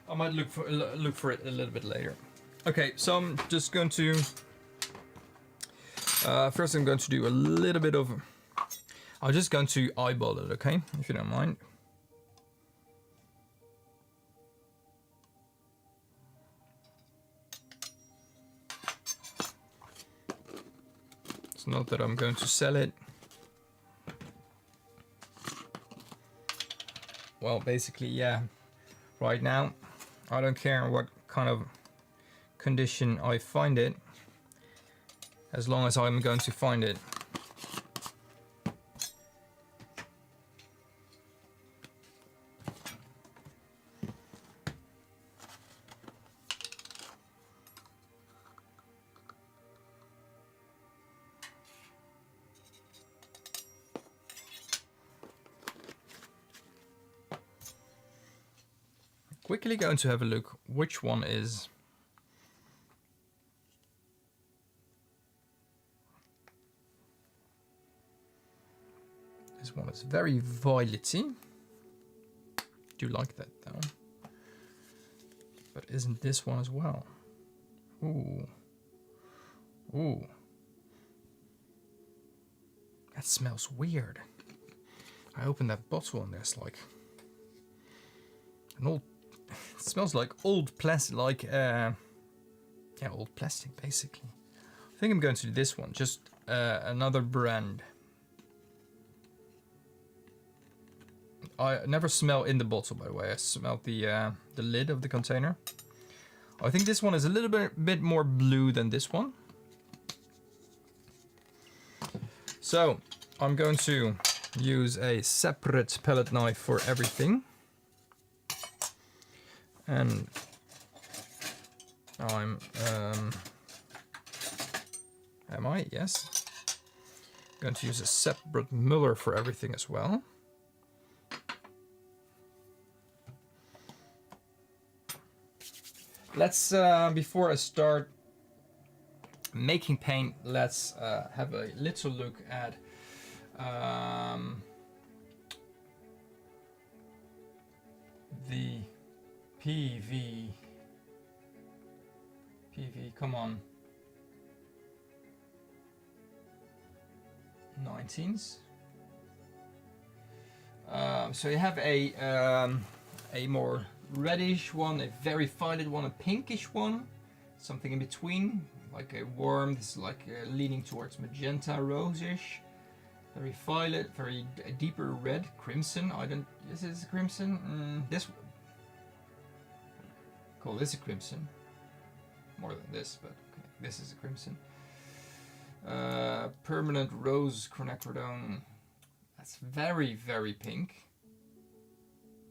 I might look for it a little bit later. Okay, so I'm just going to first I'm going to do a little bit of. I'm just going to eyeball it, okay, if you don't mind. It's not that I'm going to sell it. Well, basically, yeah. Right now, I don't care what kind of condition I find it, as long as I'm going to find it. quickly going to have a look which one is this one is very violety. Do like that though. But isn't this one as well? Ooh. Ooh. That smells weird. I opened that bottle and there's like an old, it smells like old plastic, like yeah, old plastic basically. I think I'm going to do this one, just another brand. I never smell in the bottle, by the way. I smelled the lid of the container. I think this one is a little bit more blue than this one. So I'm going to use a separate palette knife for everything. And I'm, am I? Yes. I'm going to use a separate muller for everything as well. Let's, before I start making paint, let's have a little look at the PV, come on, 19's. So you have a more reddish one, a very violet one, a pinkish one, something in between, like a warm, this is like leaning towards magenta, rosish, very violet, very deeper red, crimson. I don't, this is crimson. This, call this a crimson, more than this, but okay, this is a crimson. Permanent rose quinacridone, that's very, very pink.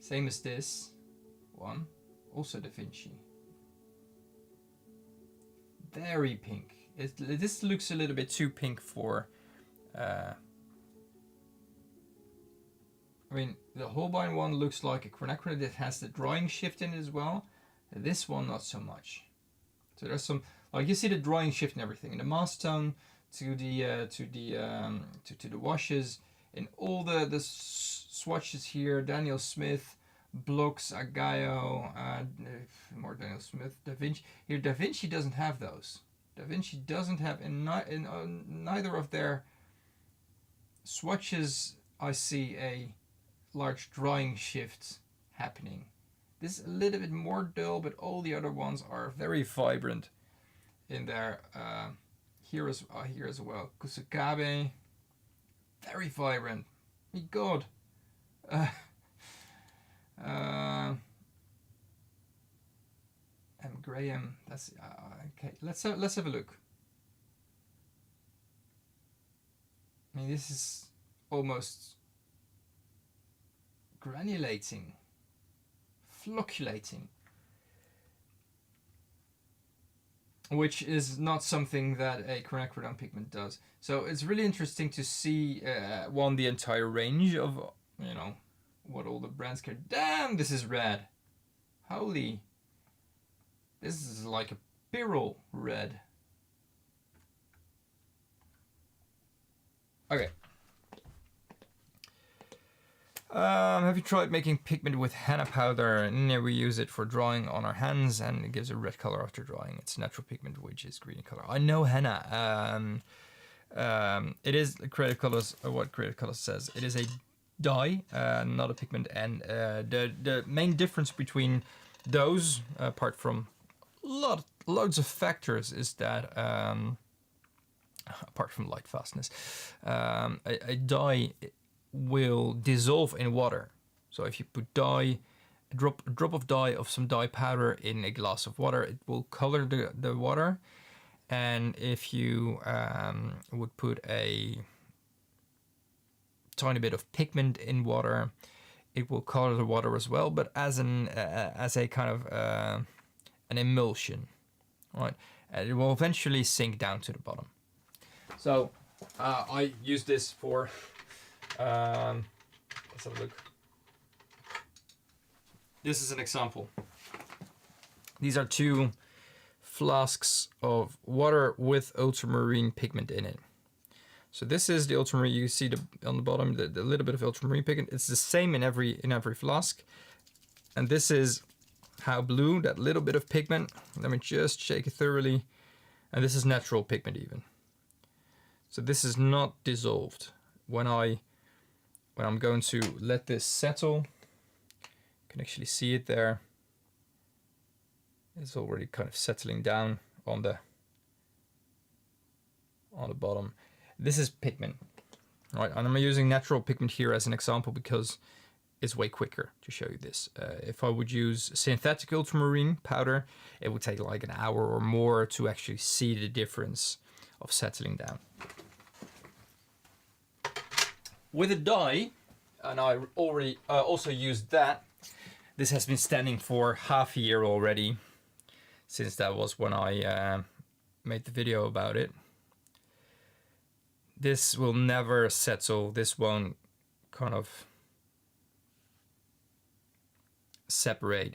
Same as this one, also Da Vinci. Very pink. This looks a little bit too pink for, I mean, the Holbein one looks like a quinacridone that has the drying shift in it as well. This one, not so much. So there's some, like you see the drying shift and everything. In the mask tone to the washes, in all the swatches here, Daniel Smith, Blocks, Agayo, more Daniel Smith, Da Vinci. Here, Da Vinci doesn't have those. Da Vinci doesn't have, in neither of their swatches I see a large drying shift happening. This is a little bit more dull, but all the other ones are very vibrant in their, here as well. Kusakabe, very vibrant. My God. M. Graham, that's okay. Let's have a look. I mean, this is almost granulating, flocculating, which is not something that a quinacridone pigment does. So it's really interesting to see the entire range of, you know, what all the brands can. Damn, this is red. Holy. This is like a Pyrrol red. Okay. Have you tried making pigment with henna powder? And we use it for drawing on our hands and it gives a red color after drying. It's natural pigment which is green color. I know henna. It is Creative Colors, what Creative Colors says. It is a dye, not a pigment, and the main difference between those, apart from loads of factors, is that apart from light fastness, a dye will dissolve in water. So if you put dye, a drop of dye of some dye powder in a glass of water, it will color the water. And if you would put a tiny bit of pigment in water, it will color the water as well, but as a kind of an emulsion, right? And it will eventually sink down to the bottom. So I use this for, let's have a look. this is an example. These are 2 flasks of water with ultramarine pigment in it. So this is the ultramarine. You see on the bottom the little bit of ultramarine pigment. It's the same in every flask. And this is how blue, that little bit of pigment. Let me just shake it thoroughly. And this is natural pigment even. So this is not dissolved. When I'm going to let this settle, you can actually see it there. It's already kind of settling down on the bottom. This is pigment, right? And I'm using natural pigment here as an example because it's way quicker to show you this. If I would use synthetic ultramarine powder, it would take like an hour or more to actually see the difference of settling down. With a dye, and I already also used that. This has been standing for half a year already, since that was when I made the video about it. This will never settle. This won't kind of separate.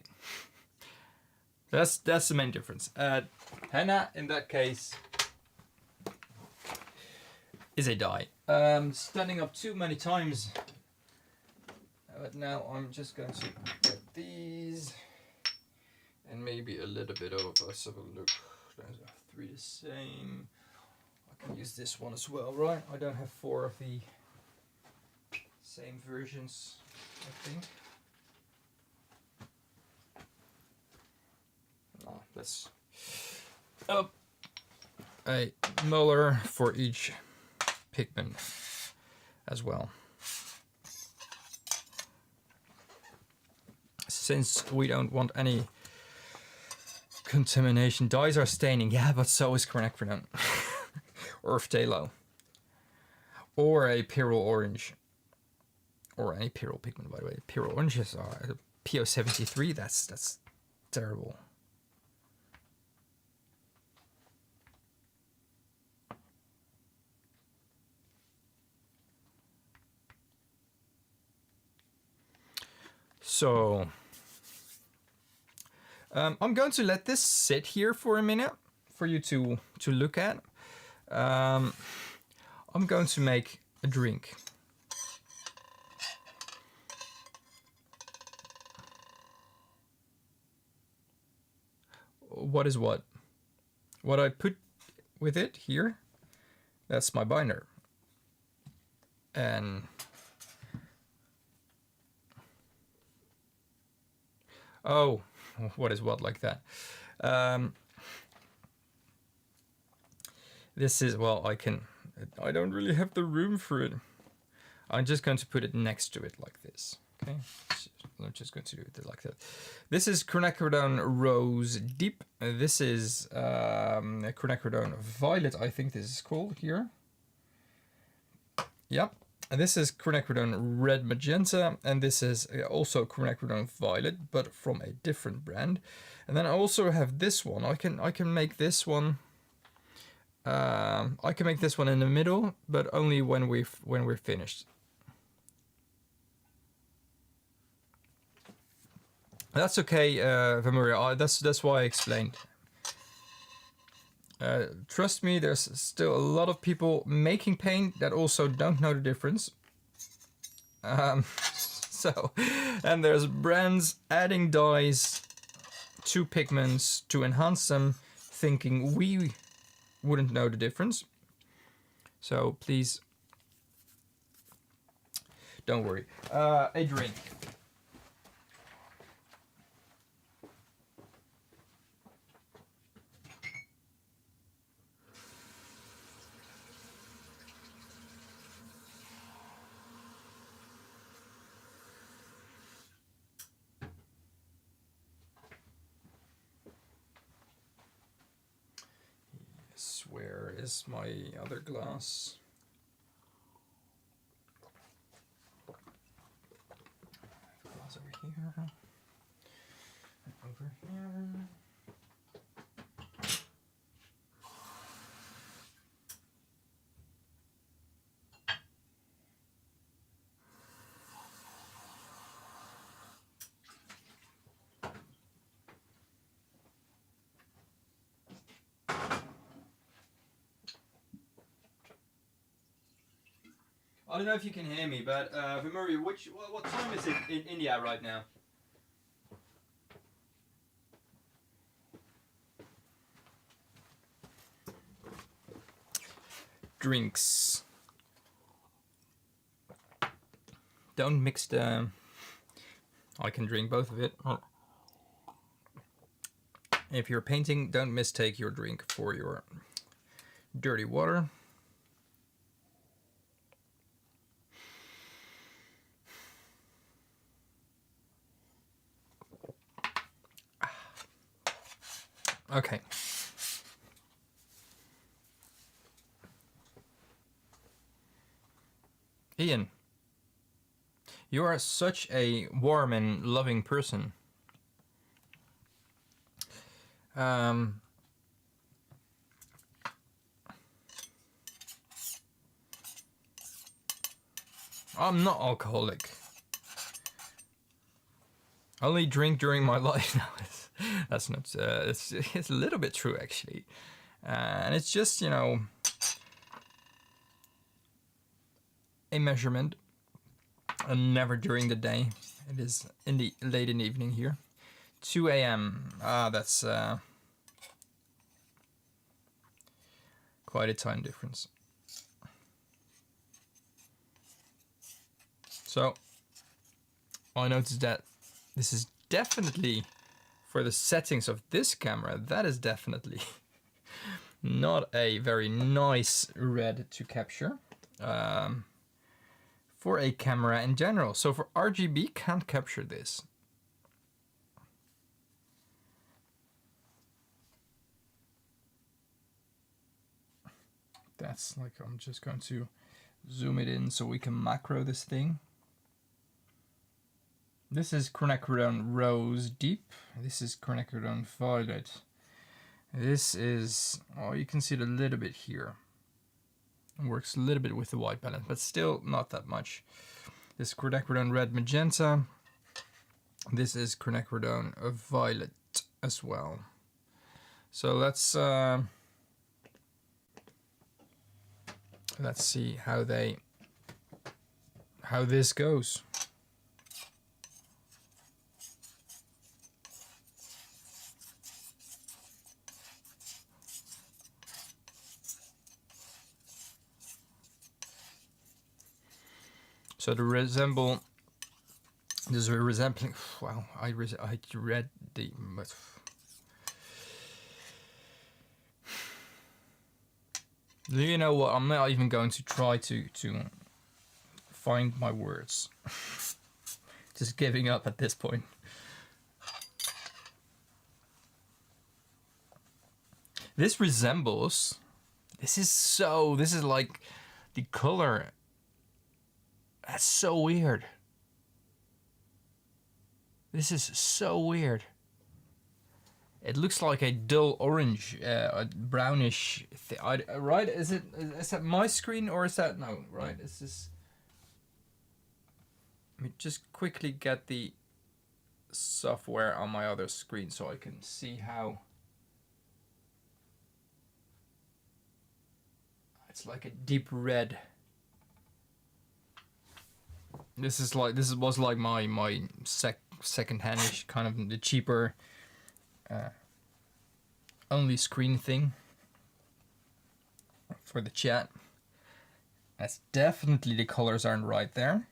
That's the main difference. Henna, in that case, is a dye. Standing up too many times. But now I'm just going to get these and maybe a little bit of, let's have a look. There's 3 the same. I can use this one as well, right? I don't have 4 of the same versions, I think. Oh, that's a muller for each pigment as well. Since we don't want any contamination, dyes are staining, yeah, but so is quinacridone or phthalo or a pyrrole orange or any pyrrole pigment, by the way. Pyrrole oranges are PO73. That's terrible. So I'm going to let this sit here for a minute for you to look at. I'm going to make a drink. What is what? What I put with it here, that's my binder. And oh, what is what like that? This is, well, I don't really have the room for it. I'm just going to put it next to it like this, okay? I'm just going to do it like that. This is quinacridone Rose Deep. This is quinacridone Violet, I think this is called here. Yep. And this is quinacridone Red Magenta, and this is also quinacridone Violet, but from a different brand. And then I also have this one. I can make this one. I can make this one in the middle, but only when we're finished. That's okay, Vamuria. That's why I explained. Trust me, there's still a lot of people making paint that also don't know the difference. So, and there's brands adding dyes to pigments to enhance them, thinking we wouldn't know the difference. So please, don't worry. A drink. Where is my other glass? Glass over here. And over here. don't know if you can hear me, but Vimuri, what time is it in India right now? Drinks. Don't mix the... I can drink both of it. If you're painting, don't mistake your drink for your dirty water. Okay. Ian, you are such a warm and loving person. I'm not alcoholic. I only drink during my life now. That's not. It's a little bit true actually, and it's just, you know, a measurement, and never during the day. It is in the late in the evening here, 2 a.m. That's quite a time difference. So I noticed that this is definitely, for the settings of this camera, that is definitely not a very nice red to capture for a camera in general. So for RGB, can't capture this. That's like, I'm just going to zoom it in so we can macro this thing. This is quinacridone rose deep. This is quinacridone violet. This is, oh, you can see it a little bit here. It works a little bit with the white balance, but still not that much. This is quinacridone red magenta. This is quinacridone violet as well. So let's see how this goes. So the resemble, there's a resembling. Wow, I read the. But you know what? I'm not even going to try to find my words. Just giving up at this point. This resembles. This is like the color. That's so weird. This is so weird. It looks like a dull orange, a brownish. Right? Is that my screen or is that no? Right? Is this? Let me just quickly get the software on my other screen so I can see how. It's like a deep red. This was like my second-handish kind of the cheaper only screen thing for the chat. That's definitely, the colors aren't right there,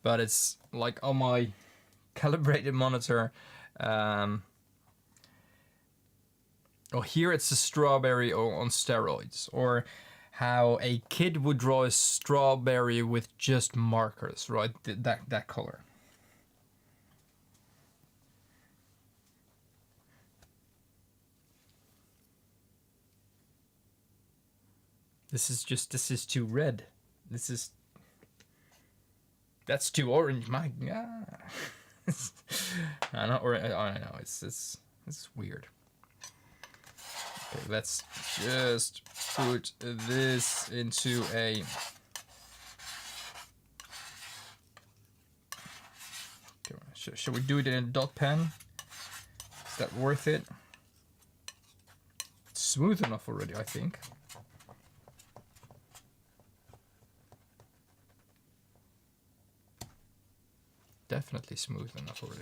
but it's like on my calibrated monitor. Oh, here it's a strawberry on steroids, or how a kid would draw a strawberry with just markers, right? That color. This is too red. That's too orange. My God. Not orange. I don't know. It's weird. Okay, let's just put this into a. Okay, should we do it in a dot pen? Is that worth it? It's smooth enough already, I think. definitely smooth enough already.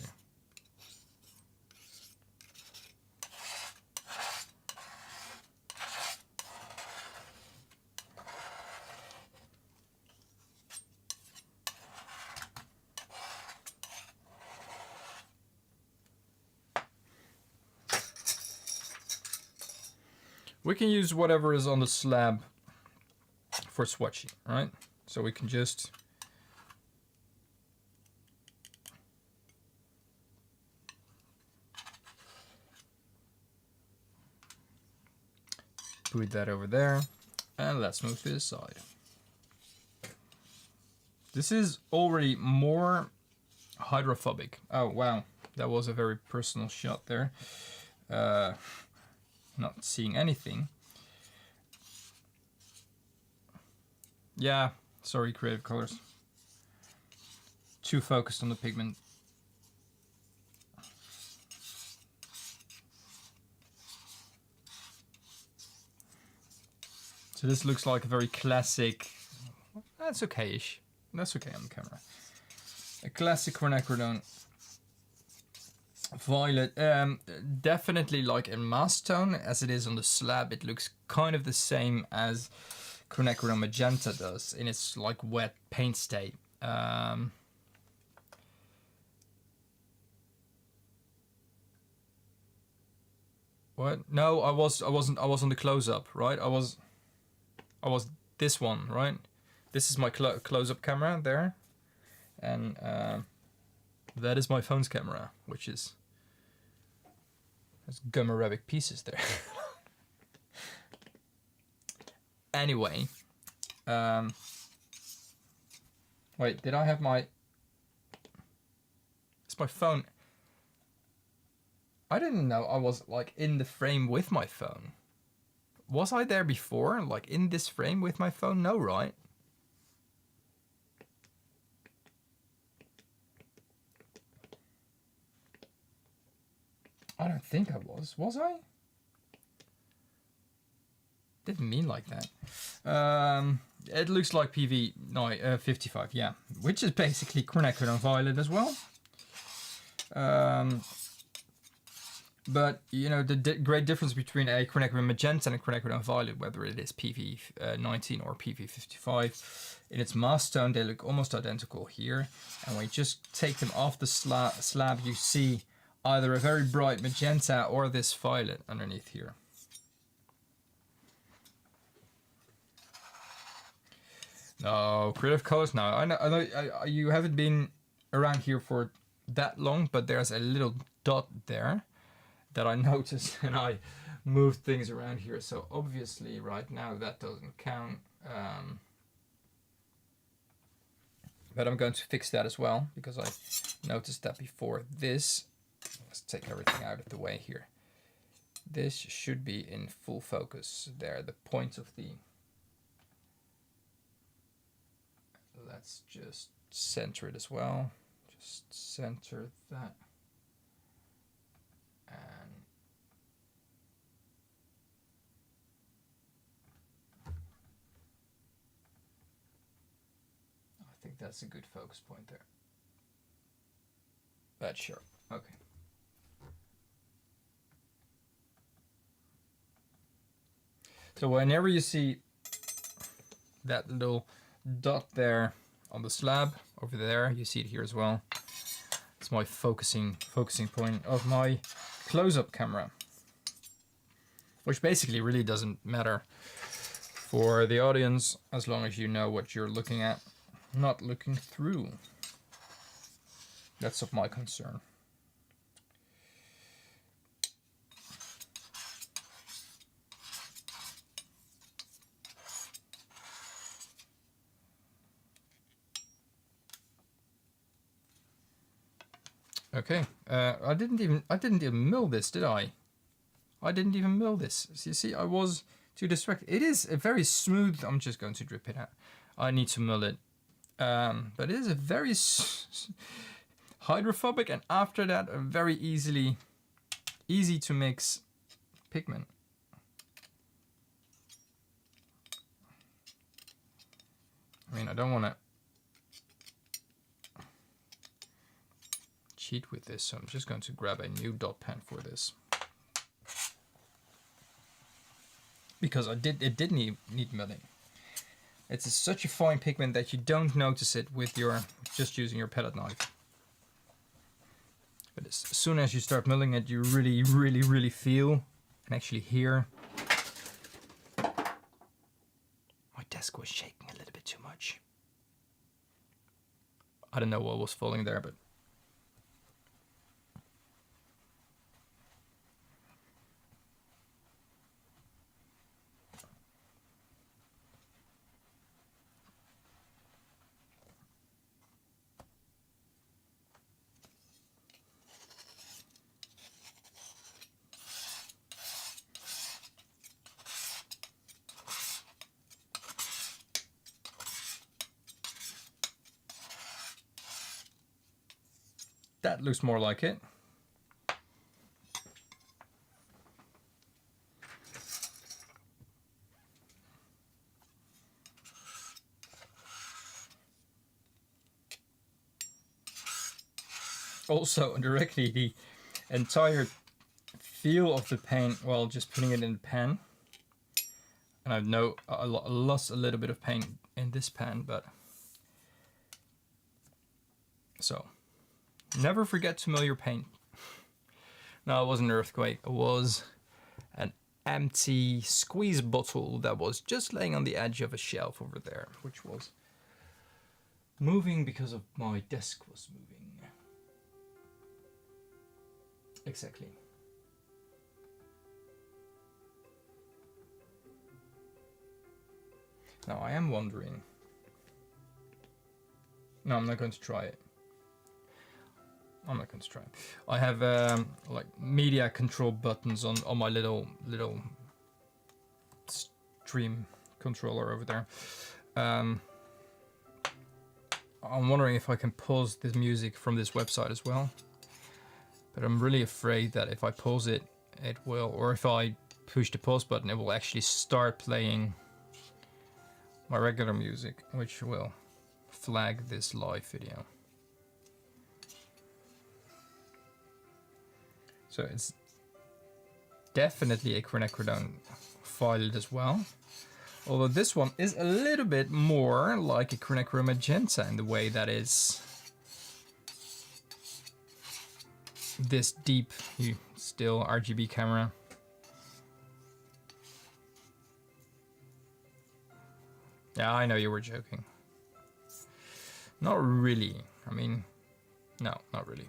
We can use whatever is on the slab for swatching, right? So we can just put that over there, and let's move to this side. This is already more hydrophobic. Oh wow, that was a very personal shot there. Not seeing anything. Yeah, sorry, Creative Colors. Too focused on the pigment. So this looks like a very classic. That's okay-ish. That's okay on the camera. A classic quinacridone violet. Definitely like a mass tone as it is on the slab. It looks kind of the same as quinacridone magenta does in its like wet paint state. What? No, I wasn't. I was on the close-up, right? I was this one, right? This is my close-up camera there, and that is my phone's camera, which is there's gum Arabic pieces there. Anyway, wait, did I have my? It's my phone. I didn't know I was like in the frame with my phone. Was I there before? Like in this frame with my phone? No, right? I don't think I was. Was I? Didn't mean like that. It looks like PV55, yeah. Which is basically quinacridone violet as well. But, you know, the great difference between a quinacridone magenta and a quinacridone violet, whether it is PV19 or PV55, in its mass tone, they look almost identical here. And when you just take them off the slab, you see either a very bright magenta or this violet underneath here. No, Creative Colors, no. I know you haven't been around here for that long, but there's a little dot there that I noticed, and I moved things around here. So obviously right now that doesn't count. But I'm going to fix that as well, because I noticed that before this. Let's take everything out of the way here. This should be in full focus there, the point of the... Let's just center it as well. Just center that. And I think that's a good focus point there. That's sharp. Okay. So whenever you see that little dot there on the slab over there, you see it here as well. It's my focusing point of my close-up camera, which basically really doesn't matter for the audience as long as you know what you're looking at, not looking through. That's of my concern. Okay, I didn't even mill this, did I? I didn't even mill this. So you see, I was too distracted. It is a very smooth. I'm just going to drip it out. I need to mill it, but it is a very hydrophobic, and after that, a very easy to mix pigment. I mean, I don't want to. cheat with this, so I'm just going to grab a new dot pen for this. Because it did need milling. It's such a fine pigment that you don't notice it with your just using your palette knife. But as soon as you start milling it, you really feel and actually hear. My desk was shaking a little bit too much. I don't know what was falling there, but that looks more like it. Also, directly the entire feel of the paint, well, just putting it in the pan. And I know I lost a little bit of paint in this pan, but so never forget to mill your paint. No, it wasn't an earthquake. It was an empty squeeze bottle that was just laying on the edge of a shelf over there, which was moving because of my desk was moving. Exactly. Now I am wondering. No, I'm not going to try it. I'm not going to try it. I have like media control buttons on my little stream controller over there. I'm wondering if I can pause this music from this website as well. But I'm really afraid that if I pause it, it will, or if I push the pause button, it will actually start playing my regular music, which will flag this live video. So it's definitely a quinacridone file as well. Although this one is a little bit more like a quinacridone magenta in the way that is this deep, still RGB camera. Yeah, I know you were joking. Not really. I mean, no, not really.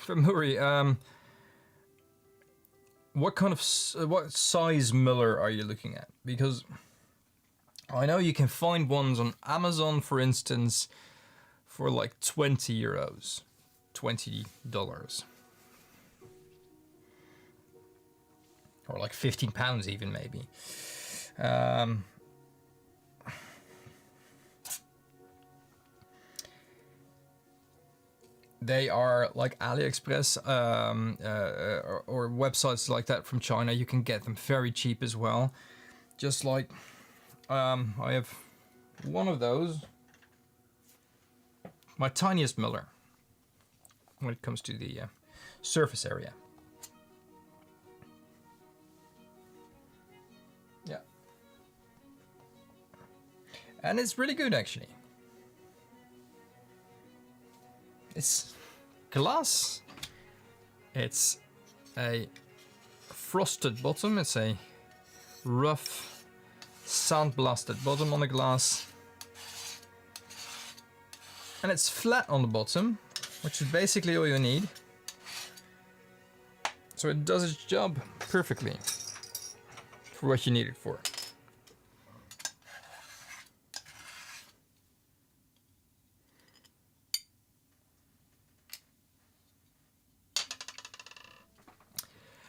From Muri, what kind of what size Muller are you looking at? Because I know you can find ones on Amazon, for instance, for like 20 euros, $20, or like 15 pounds even maybe. They are like AliExpress or websites like that from China. You can get them very cheap as well. Just like I have one of those, my tiniest Muller when it comes to the surface area. Yeah, and it's really good actually. It's glass. It's a frosted bottom. It's a rough, sandblasted bottom on the glass. And it's flat on the bottom, which is basically all you need. So it does its job perfectly for what you need it for.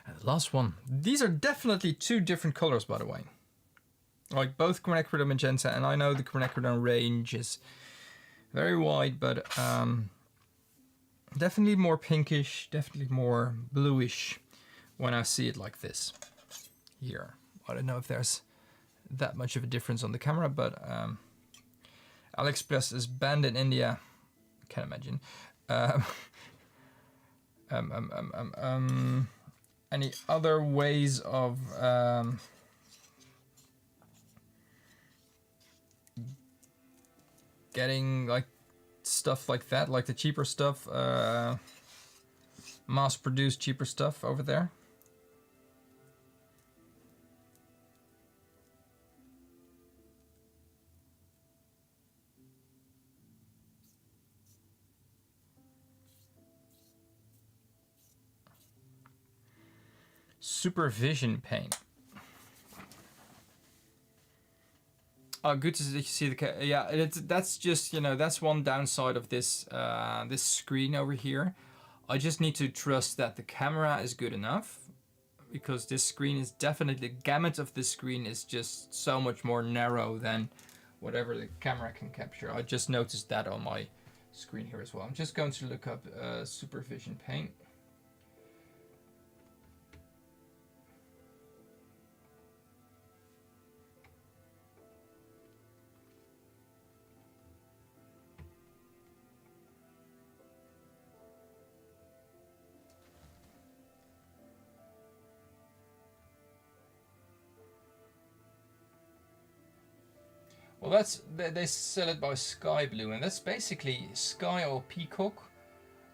And the last one. These are definitely two different colors, by the way. Like both quinacridone magenta, and I know the quinacridone range is very wide, but definitely more pinkish, definitely more bluish when I see it like this here. I don't know if there's that much of a difference on the camera, but AliExpress is banned in India. Can't imagine. Any other ways of getting like stuff like that, like the cheaper stuff, mass-produced cheaper stuff over there? Supervision paint. Oh, good to see the yeah. That's just, you know, that's one downside of this this screen over here. I just need to trust that the camera is good enough, because this screen is definitely, the gamut of this screen is just so much more narrow than whatever the camera can capture. I just noticed that on my screen here as well. I'm just going to look up supervision paint. Well, they sell it by Sky Blue, and that's basically sky or peacock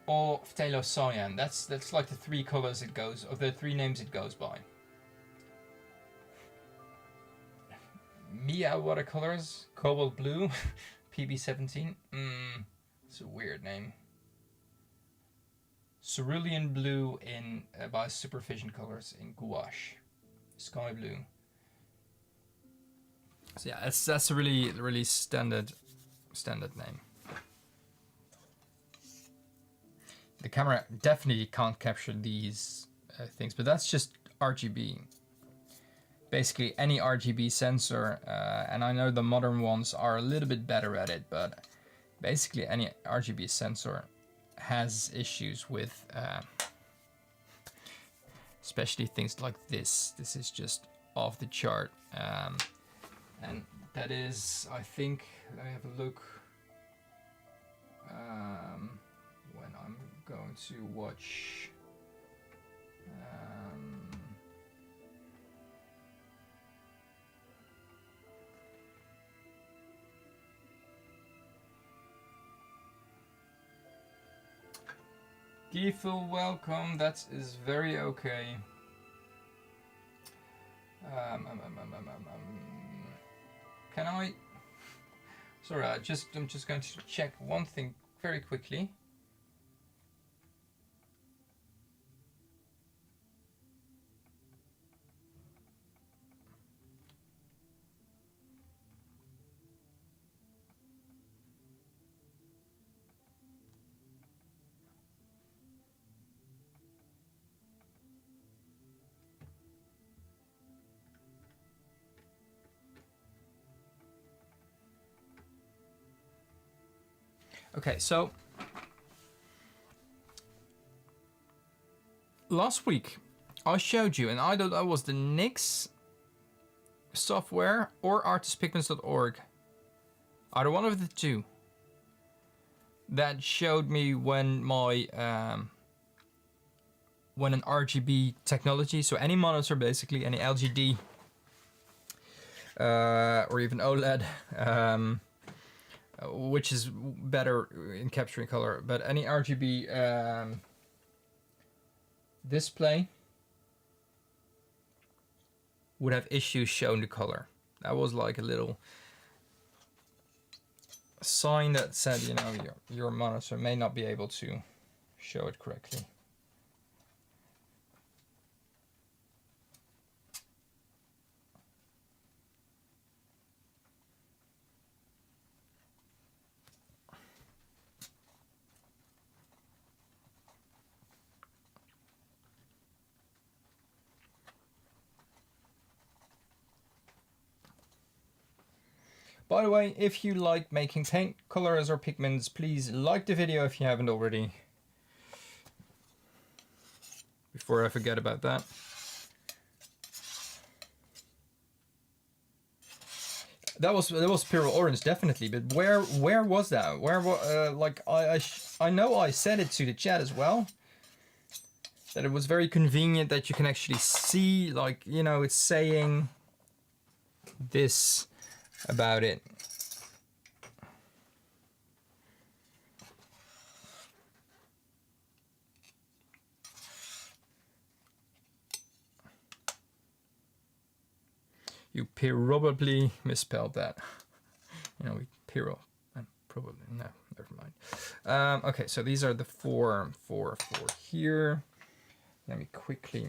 or phthalo-cyan. That's like the three colors it goes, or the three names it goes by. Mia watercolors, cobalt blue, PV19. It's a weird name. Cerulean blue in by Supervision Colors in gouache, sky blue. So yeah, that's a really standard name. The camera definitely can't capture these things, but that's just RGB. Basically any RGB sensor, and I know the modern ones are a little bit better at it, but basically any RGB sensor has issues with, especially things like this. This is just off the chart. And that is, I think, let me have a look, when I'm going to watch, Giefel, welcome, that is very okay. Can I? Sorry, I'm just going to check one thing very quickly. Okay, so last week I showed you, and either that was the NYX software or artistpigments.org, either one of the two, that showed me when my when an RGB technology, so any monitor basically, any LGD or even OLED, which is better in capturing color, but any RGB display would have issues showing the color. That was like a little sign that said, you know, your monitor may not be able to show it correctly. By the way, if you like making paint colors or pigments, please like the video if you haven't already. Before I forget about that. That was pure orange, definitely. But where was that? Like I know I said it to the chat as well. That it was very convenient that you can actually see, like, you know, it's saying this about it. You probably misspelled that. You know, Piro. Probably, no, never mind. Okay, so these are the four here. Let me quickly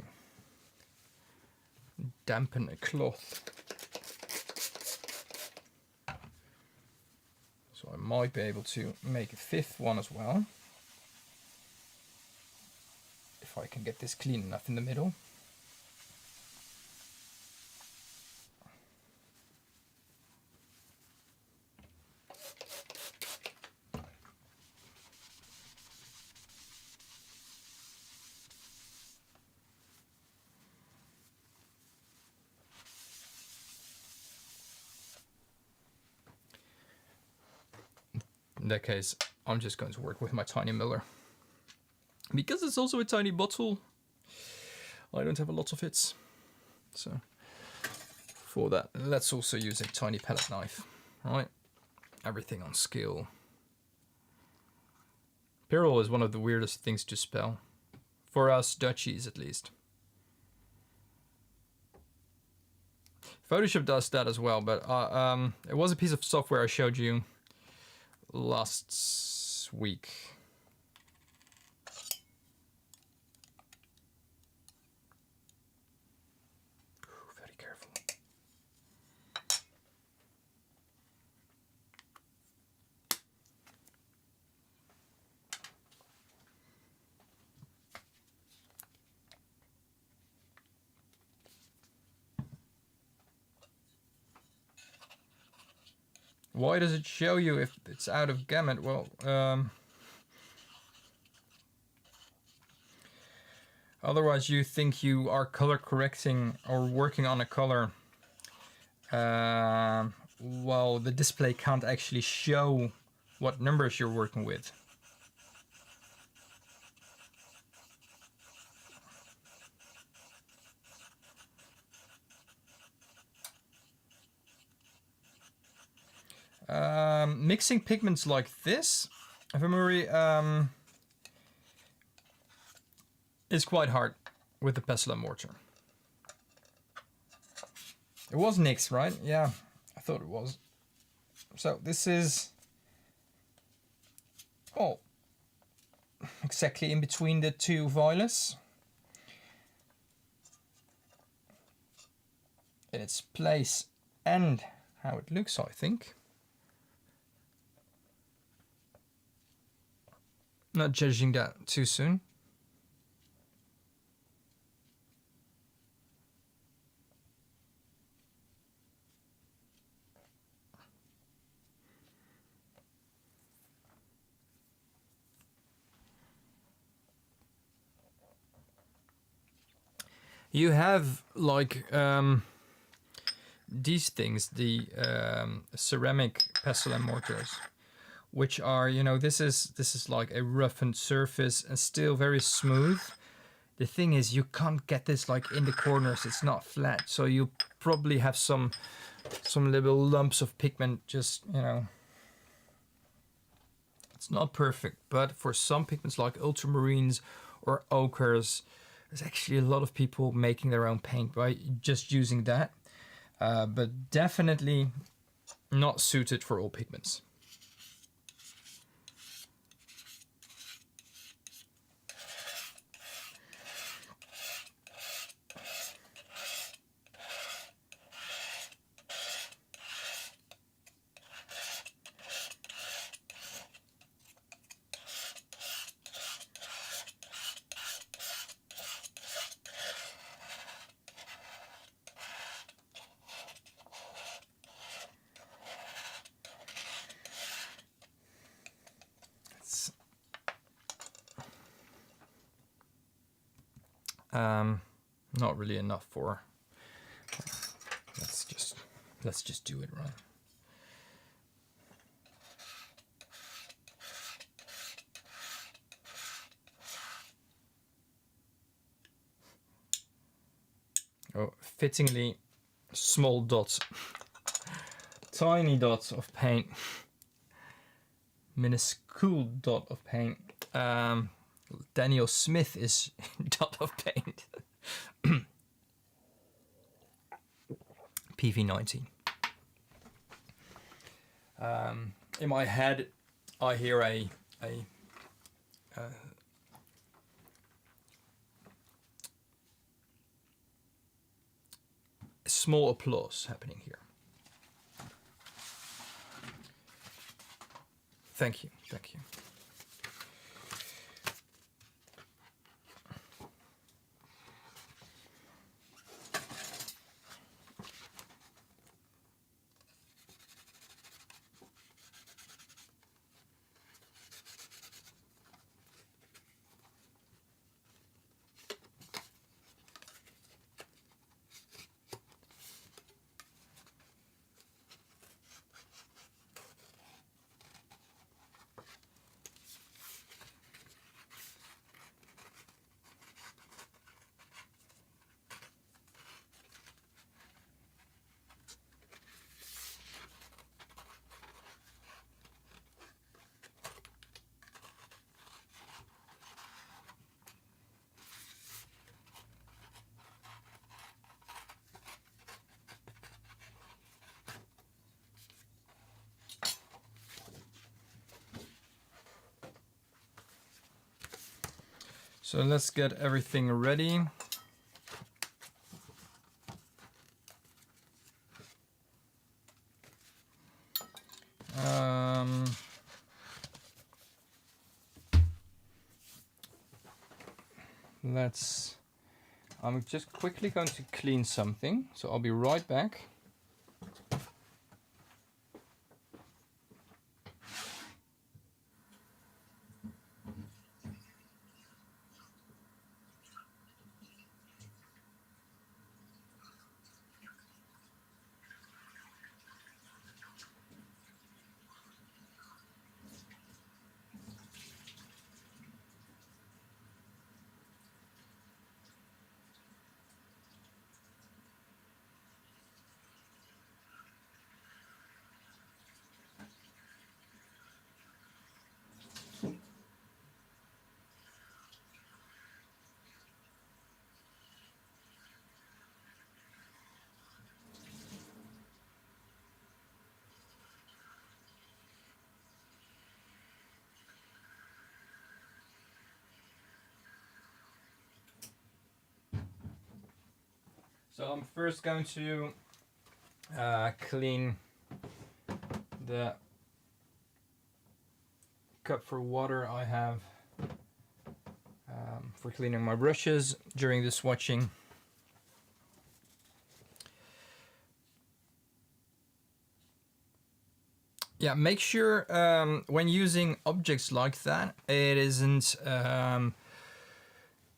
dampen a cloth. So I might be able to make a fifth one as well. If I can get this clean enough in the middle. In that case, I'm just going to work with my tiny muller. Because it's also a tiny bottle, I don't have a lot of it. So for that, let's also use a tiny palette knife. All right, everything on scale. Pirol is one of the weirdest things to spell. For us Dutchies, at least. Photoshop does that as well, but it was a piece of software I showed you last week. Very careful. Why does it show you if it's out of gamut? Well, otherwise you think you are color correcting or working on a color. Well, the display can't actually show what numbers you're working with. Mixing pigments like this, Ephemery, is quite hard with the pestle and mortar. It was NYX, right? Yeah, I thought it was. So this is, oh, exactly in between the two violets. In its place and how it looks, I think. Not judging that too soon. You have like these things, the ceramic pestle and mortars, which are, you know, this is like a roughened surface and still very smooth. The thing is, you can't get this like in the corners, it's not flat, so you probably have some little lumps of pigment, just, you know, it's not perfect. But for some pigments like ultramarines or ochres, there's actually a lot of people making their own paint by just using that, but definitely not suited for all pigments. Not really enough for. Let's just do it right. Oh, fittingly small dots, tiny dots of paint, minuscule dot of paint. Daniel Smith is dot of paint. PV19. In my head, I hear a small applause happening here. Thank you, thank you. So let's get everything ready. I'm just quickly going to clean something, so I'll be right back. So I'm first going to clean the cup for water I have for cleaning my brushes during the swatching. Yeah, make sure when using objects like that, it isn't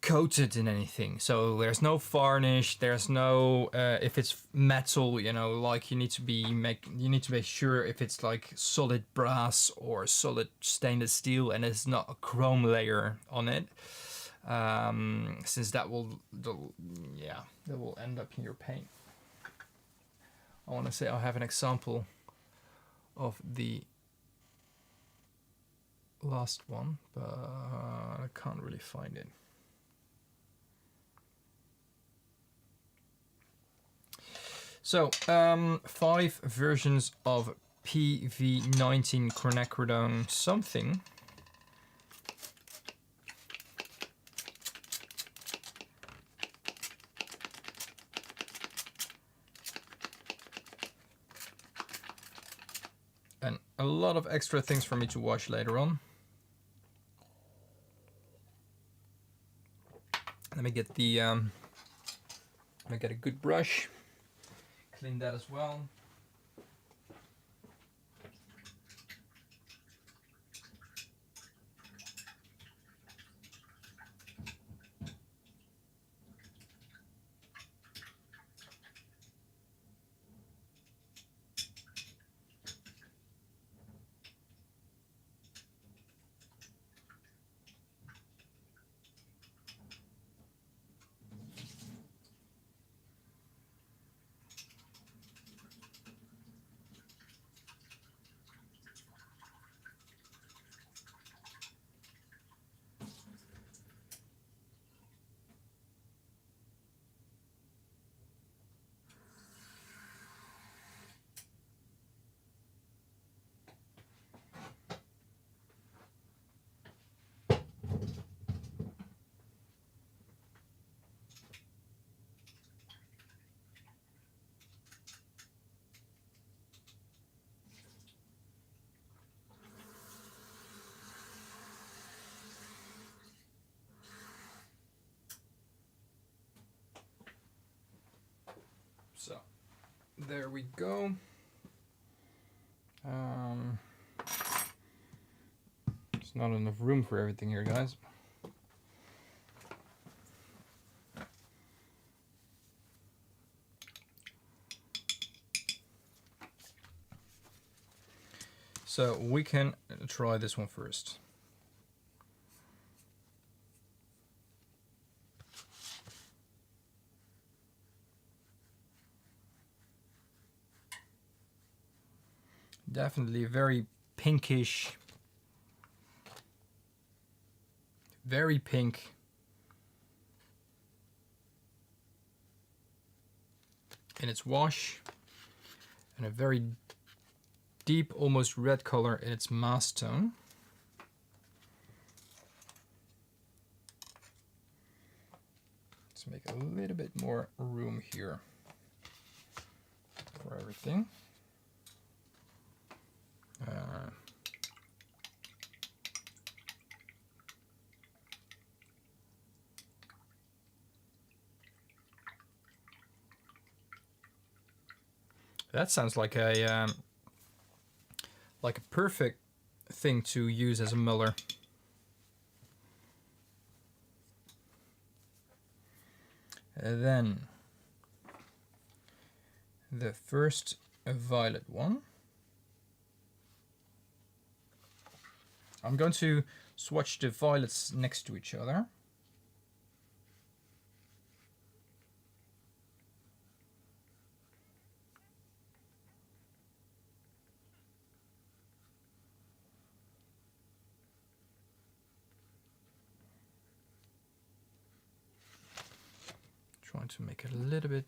coated in anything. So there's no varnish, there's no if it's metal, you know, like you need to make sure if it's like solid brass or solid stainless steel and it's not a chrome layer on it, since that will end up in your paint. I want to say I have an example of the last one, but I can't really find it. So, 5 versions of PV19 quinacridone something. And a lot of extra things for me to wash later on. Let me get the let me get a good brush. Clean that as well. So there we go. There's not enough room for everything here, guys. So we can try this one first. Definitely very pinkish, very pink. In its wash, and a very deep, almost red color in its mass tone. Let's make a little bit more room here for everything. That sounds like a perfect thing to use as a muller. And then the first violet one. I'm going to swatch the violets next to each other. Trying to make it a little bit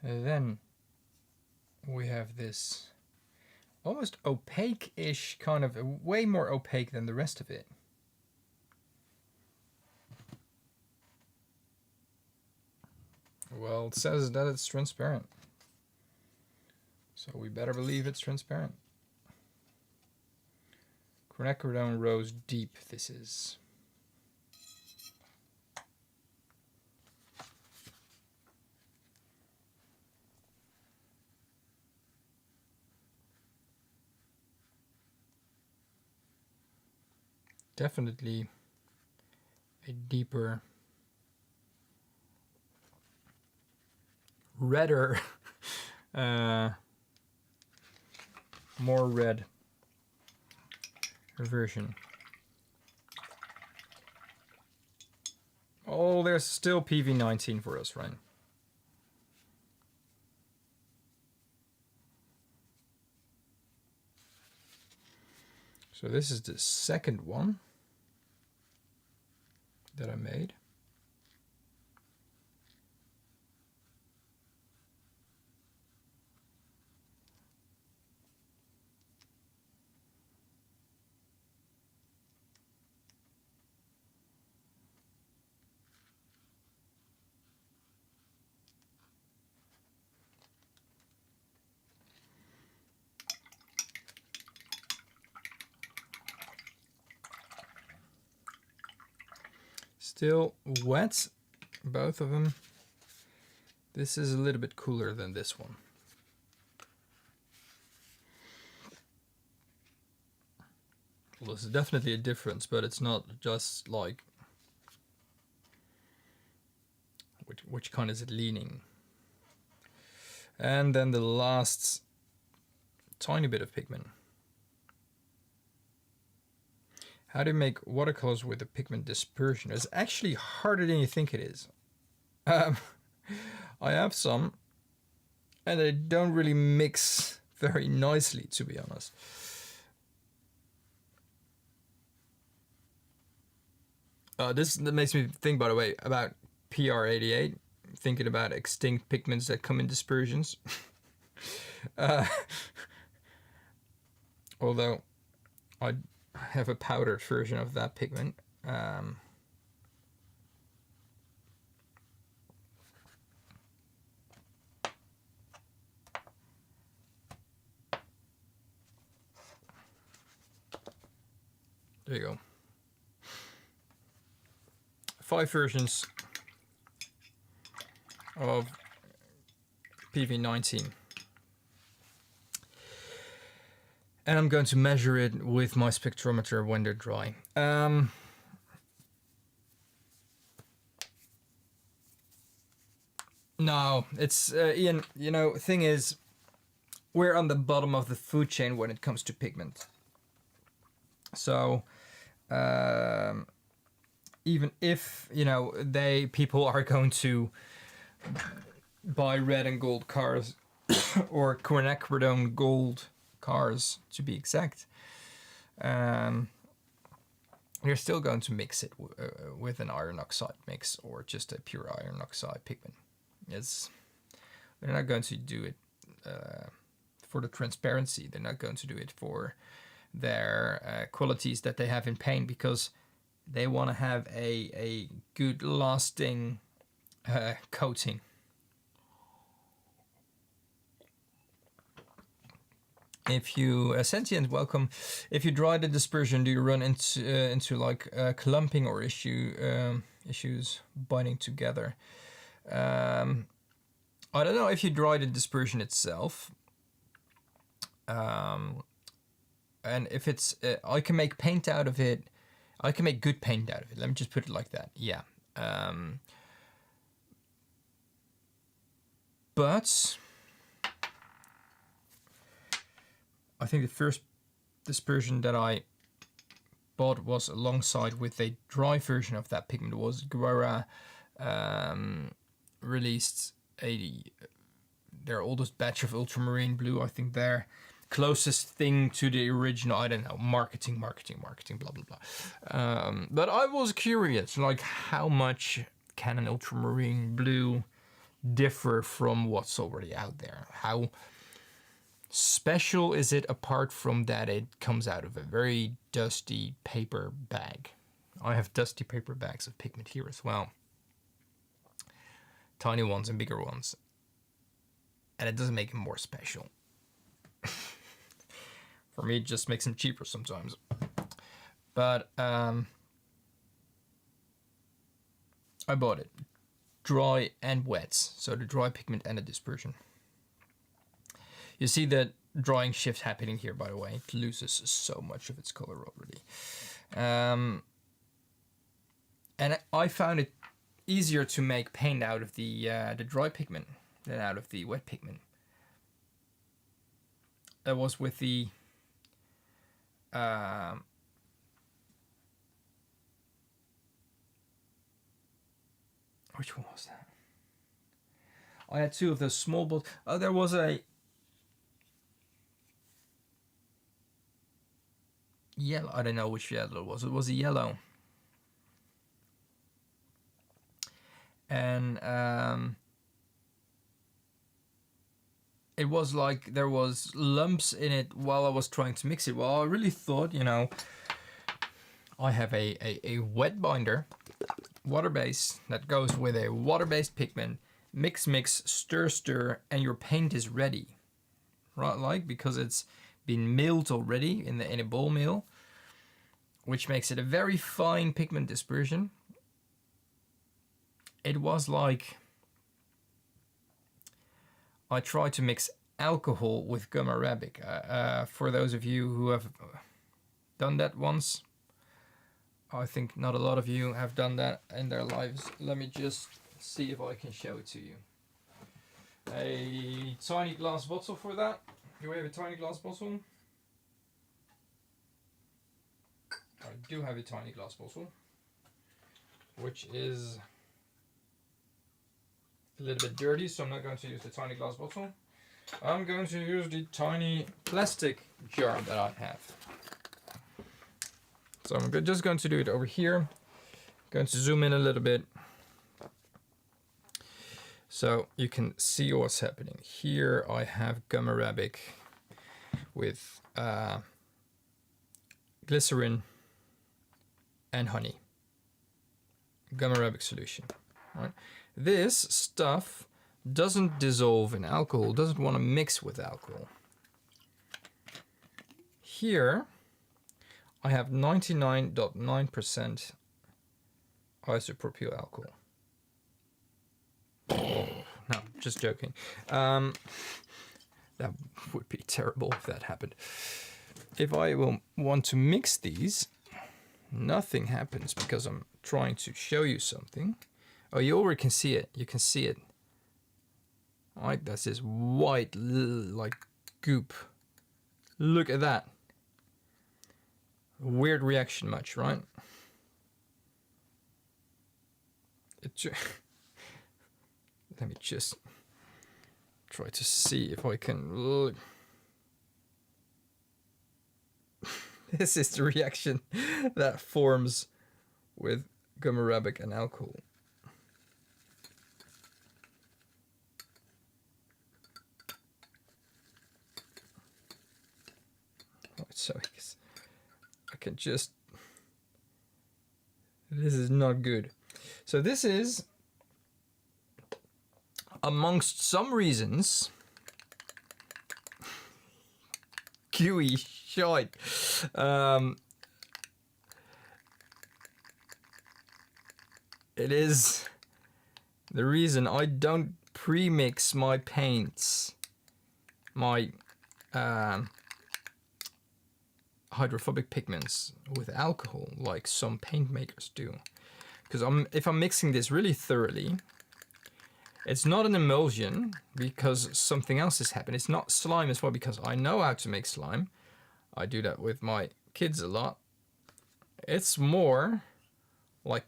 and then we have this almost opaque-ish kind of, way more opaque than the rest of it. Well, it says that it's transparent, so we better believe it's transparent. Quinacridone Rose Deep this is. Definitely a deeper, redder, more red version. Oh, there's still PV19 for us, right? So this is the second one that I made. Still wet, both of them. This is a little bit cooler than this one. Well, there's definitely a difference, but it's not just like which kind is it leaning. And then the last tiny bit of pigment. How to make watercolors with a pigment dispersion. It's actually harder than you think it is. I have some, and they don't really mix very nicely, to be honest. That makes me think, by the way, about PR88, thinking about extinct pigments that come in dispersions. Although I have a powdered version of that pigment. There you go. 5 versions of PV19. And I'm going to measure it with my spectrometer when they're dry. No, it's, Ian, you know, thing is, we're on the bottom of the food chain when it comes to pigment. So, even if, you know, people are going to buy red and gold cars, or quinacridone gold cars to be exact, they're still going to mix it with an iron oxide mix or just a pure iron oxide pigment. They're not going to do it for the transparency. They're not going to do it for their qualities that they have in paint, because they want to have a good lasting coating. If you sentient, welcome. If you dry the dispersion, do you run into like clumping or issues binding together? I don't know if you dry the dispersion itself. And if it's, I can make paint out of it. I can make good paint out of it. Let me just put it like that. Yeah. But I think the first dispersion that I bought was alongside with a dry version of that pigment. It was Guerra released their oldest batch of ultramarine blue. I think their closest thing to the original, I don't know, marketing, blah, blah, blah. But I was curious, like, how much can an ultramarine blue differ from what's already out there? How special is it, apart from that it comes out of a very dusty paper bag? I have dusty paper bags of pigment here as well. Tiny ones and bigger ones. And it doesn't make it more special. For me, it just makes them cheaper sometimes. But I bought it dry and wet, so the dry pigment and the dispersion. You see that drying shift happening here, by the way. It loses so much of its color already. And I found it easier to make paint out of the dry pigment than out of the wet pigment. That was with the which one was that? I had 2 of those small bottles. Oh, there was a yellow. I don't know which yellow it was. It was a yellow. And it was like there was lumps in it while I was trying to mix it. Well, I really thought, you know, I have a wet binder, water-based, that goes with a water-based pigment. Mix, stir, and your paint is ready. Right, like, because it's been milled already in a ball mill, which makes it a very fine pigment dispersion. It was like I tried to mix alcohol with gum arabic. For those of you who have done that once, I think not a lot of you have done that in their lives. Let me just see if I can show it to you. A tiny glass bottle for that. Do we have a tiny glass bottle? I do have a tiny glass bottle, which is a little bit dirty, so I'm not going to use the tiny glass bottle. I'm going to use the tiny plastic jar that I have. So I'm just going to do it over here. Going to zoom in a little bit. So you can see what's happening. Here I have gum arabic with glycerin and honey. Gum arabic solution. Right? This stuff doesn't dissolve in alcohol, doesn't want to mix with alcohol. Here I have 99.9% isopropyl alcohol. No, just joking. That would be terrible if that happened. If I will want to mix these, nothing happens because I'm trying to show you something. Oh, you already can see it. You can see it. All right, that's this white like goop. Look at that. Weird reaction much, right? Let me just try to see if I can look. This is the reaction that forms with gum arabic and alcohol. Right, so I can just. This is not good. So this is, amongst some reasons, gooey shite. It is the reason I don't pre-mix my paints, my hydrophobic pigments with alcohol like some paint makers do. Because if I'm mixing this really thoroughly, it's not an emulsion because something else has happened. It's not slime as well because I know how to make slime. I do that with my kids a lot. It's more like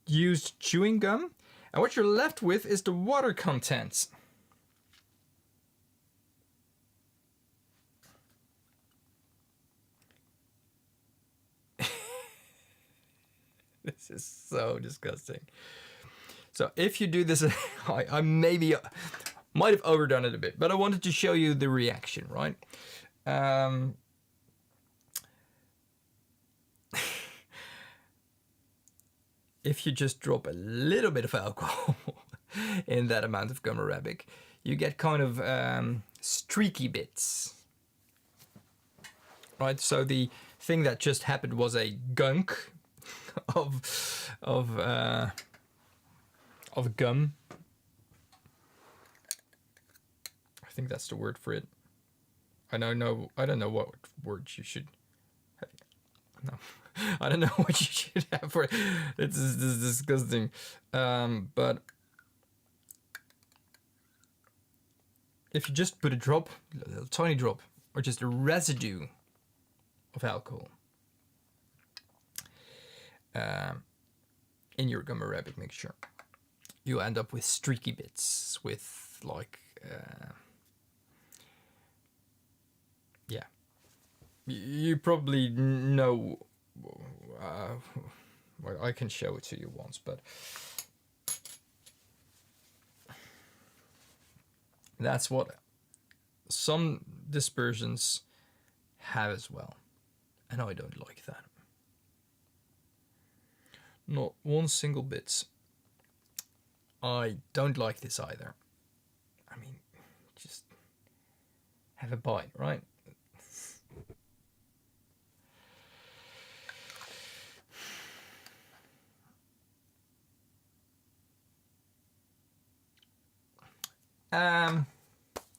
used chewing gum, and what you're left with is the water content. This is so disgusting. So if you do this, I maybe might have overdone it a bit, but I wanted to show you the reaction, right? If you just drop a little bit of alcohol in that amount of gum arabic, you get kind of streaky bits, right? So the thing that just happened was a gunk of gum. I think that's the word for it. I don't know what word you should have. No, I don't know what you should have for it. It's disgusting. But if you just put a drop, a tiny drop, or just a residue of alcohol in your gum arabic mixture, you end up with streaky bits, with like yeah, you probably know. Well, I can show it to you once, but that's what some dispersions have as well, and I don't like that. Not one single bit. I don't like this either. I mean, just have a bite, right?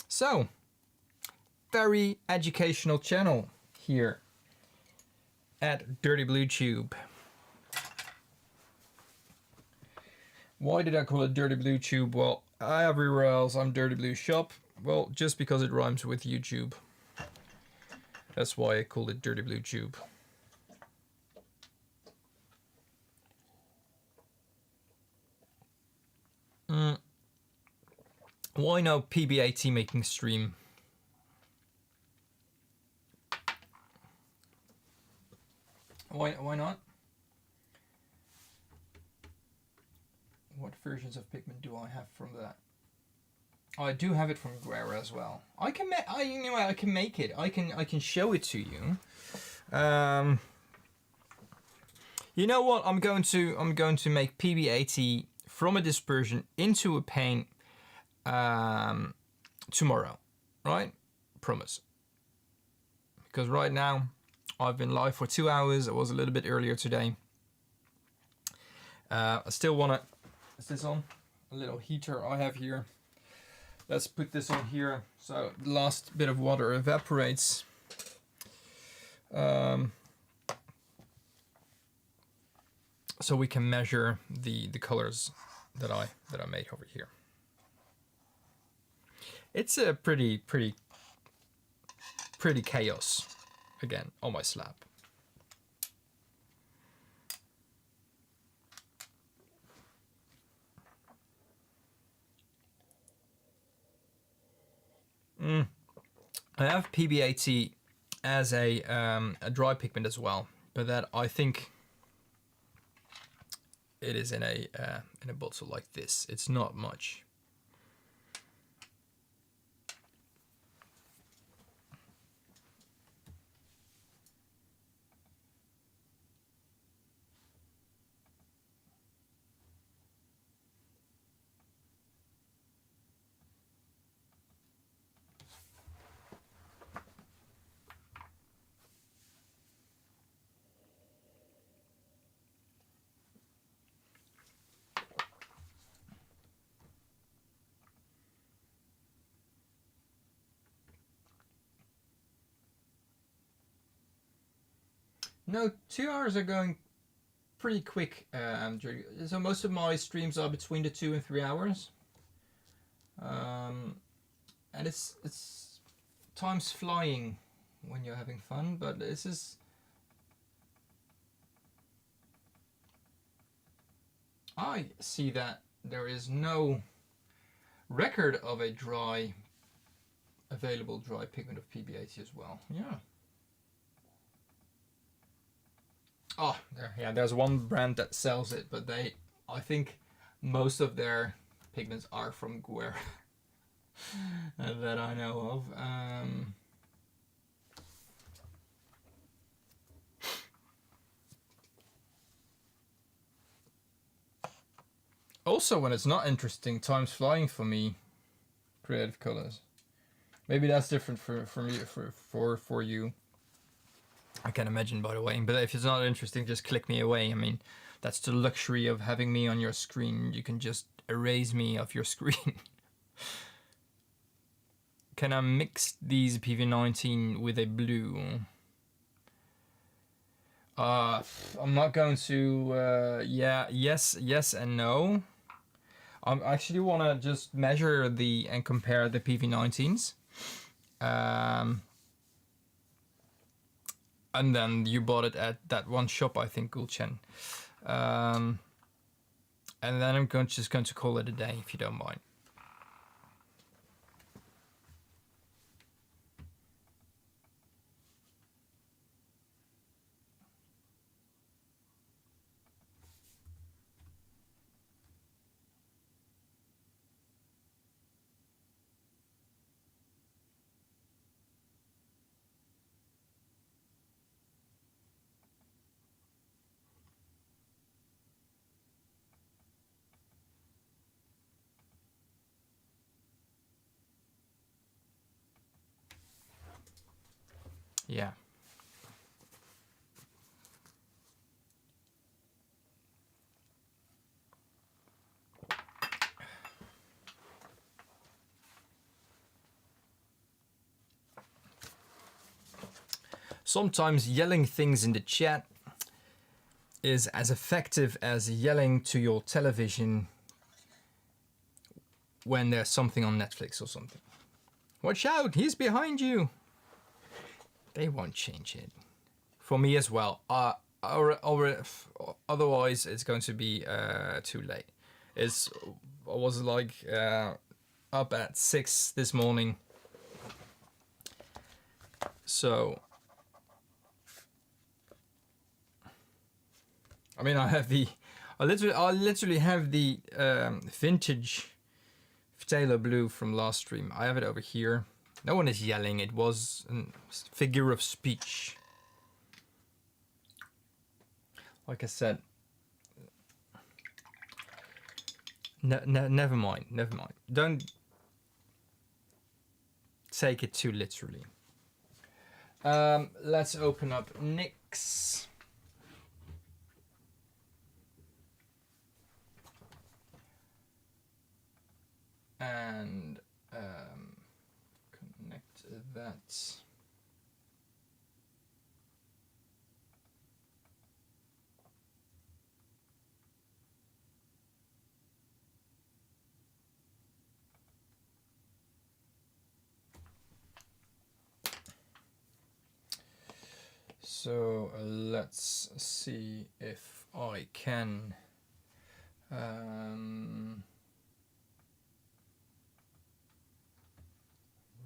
So, very educational channel here at Dirty Blue Tube. Why did I call it Dirty Blue Tube? Well, everywhere else I'm Dirty Blue Shop. Well, just because it rhymes with YouTube. That's why I called it Dirty Blue Tube. Why no PB18 making stream? Why not? What versions of pigment do I have from that? Oh, I do have it from Guerra as well. I can I can make it. I can show it to you. You know what? I'm going to make PV80 from a dispersion into a paint tomorrow, right? Promise. Because right now I've been live for 2 hours. It was a little bit earlier today. I still want to. Is this on? A little heater I have here. Let's put this on here so the last bit of water evaporates. So we can measure the colors that I made over here. It's a pretty chaos again on my slab. I have PV80 as a dry pigment as well, but that I think it is in a bottle like this. It's not much. No, 2 hours are going pretty quick. So most of my streams are between the 2 and 3 hours, and it's time's flying when you're having fun. But this is I see that there is no record of a available dry pigment of PV80 as well. Yeah. Oh, there's one brand that sells it, but I think most of their pigments are from Guerra that I know of. Also, when it's not interesting, time's flying for me. Creative colors. Maybe that's different for me, for you. I can imagine, by the way. But if it's not interesting, just click me away. I mean, that's the luxury of having me on your screen. You can just erase me off your screen. Can I mix these PV19 with a blue? I'm not going to. Yes and no. I actually want to just measure and compare the PV19's. And then you bought it at that one shop, I think, Gulchen. And then I'm just going to call it a day, if you don't mind. Yeah. Sometimes yelling things in the chat is as effective as yelling to your television when there's something on Netflix or something. Watch out, he's behind you. They won't change it. For me as well. Otherwise, it's going to be too late. I was like up at 6 this morning. So, I mean, I have the I literally have the vintage phthalo blue from last stream. I have it over here. No one is yelling. It was a figure of speech. Like I said, never mind. Never mind. Don't take it too literally. Let's open up NYX. And connect that. So let's see if I can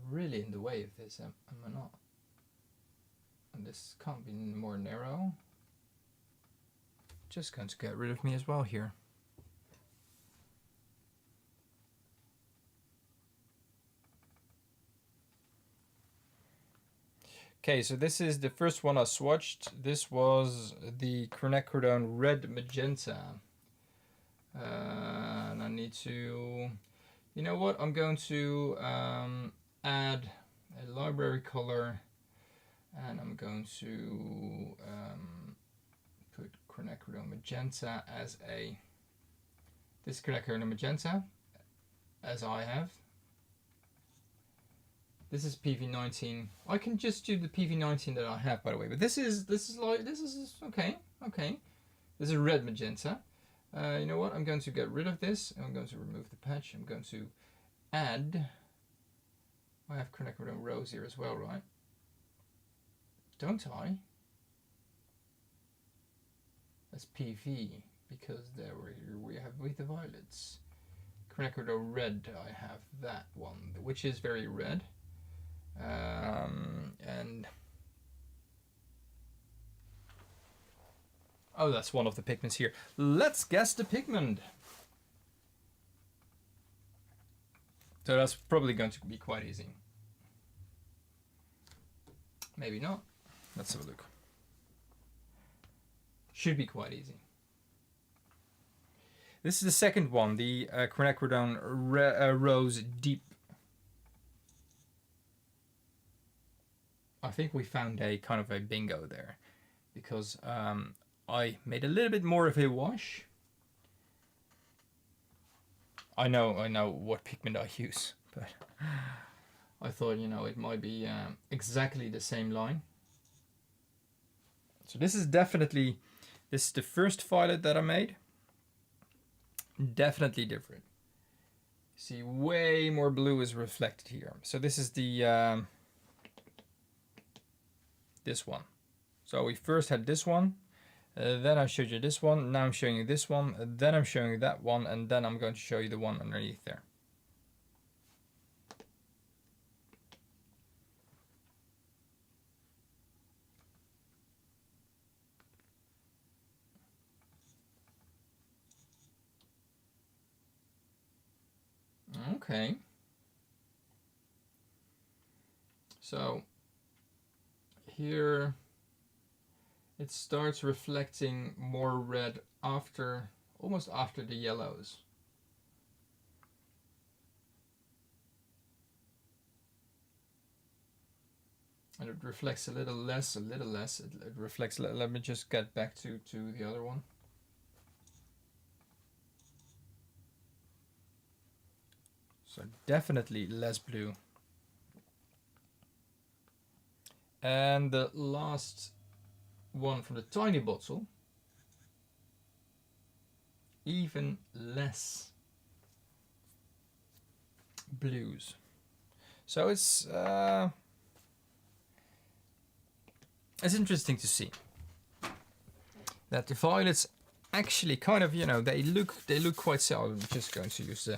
really in the way of this, am I not? And this can't be more narrow. Just going to get rid of me as well here. Okay, so this is the first one I swatched. This was the quinacridone red magenta. And I need to, you know what, I'm going to add a library color, and I'm going to put quinacridone magenta as this quinacridone magenta, as I have. This is PV19. I can just do the PV19 that I have, by the way. But this is okay. Okay, this is red magenta. You know what? I'm going to get rid of this. I'm going to remove the patch. I'm going to add. I have quinacridone rose here as well, right? Don't I? That's PV, because there we have with the violets. Quinacridone red. I have that one, which is very red. And oh, that's one of the pigments here. Let's guess the pigment. So that's probably going to be quite easy. Maybe not. Let's have a look. Should be quite easy. This is the second one, the quinacridone rose deep. I think we found a kind of a bingo there, because I made a little bit more of a wash. I know what pigment I use, but I thought, you know, it might be exactly the same line. So this is definitely, this is the first violet that I made. Definitely different. See, way more blue is reflected here. So this is the this one. So we first had this one, then I showed you this one, now I'm showing you this one, then I'm showing you that one, and then I'm going to show you the one underneath there. Okay. So here it starts reflecting more red after, almost after the yellows. And it reflects a little less. It reflects, let me just get back to the other one. So definitely less blue. And the last one from the tiny bottle, even less blues. So it's interesting to see that the violets actually kind of, you know, they look quite similar. I'm just going to use the,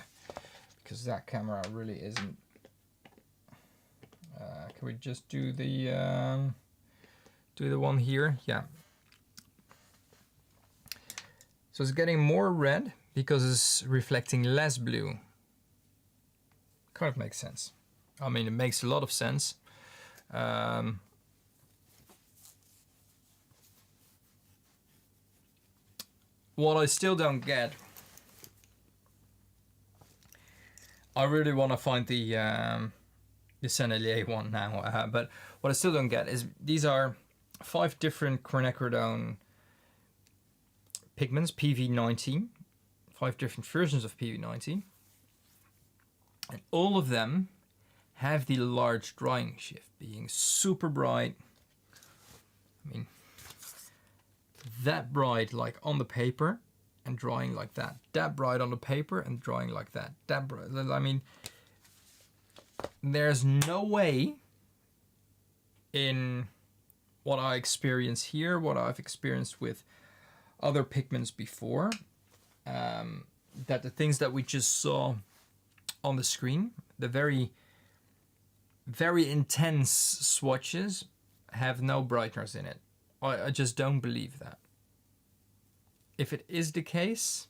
because that camera really isn't. Can we just do the one here? Yeah. So it's getting more red because it's reflecting less blue. Kind of makes sense. I mean, it makes a lot of sense. What I still don't get, I really want to find the Sennelier one now, but what I still don't get is these are 5 different quinacridone pigments, PV19, 5 different versions of PV19, and all of them have the large drying shift, being super bright. I mean, that bright like on the paper and drying like that. That bright on the paper and drying like that. That bright, I mean, there's no way in what I experience here, what I've experienced with other pigments before, that the things that we just saw on the screen, the very, very intense swatches, have no brighteners in it. I just don't believe that. If it is the case,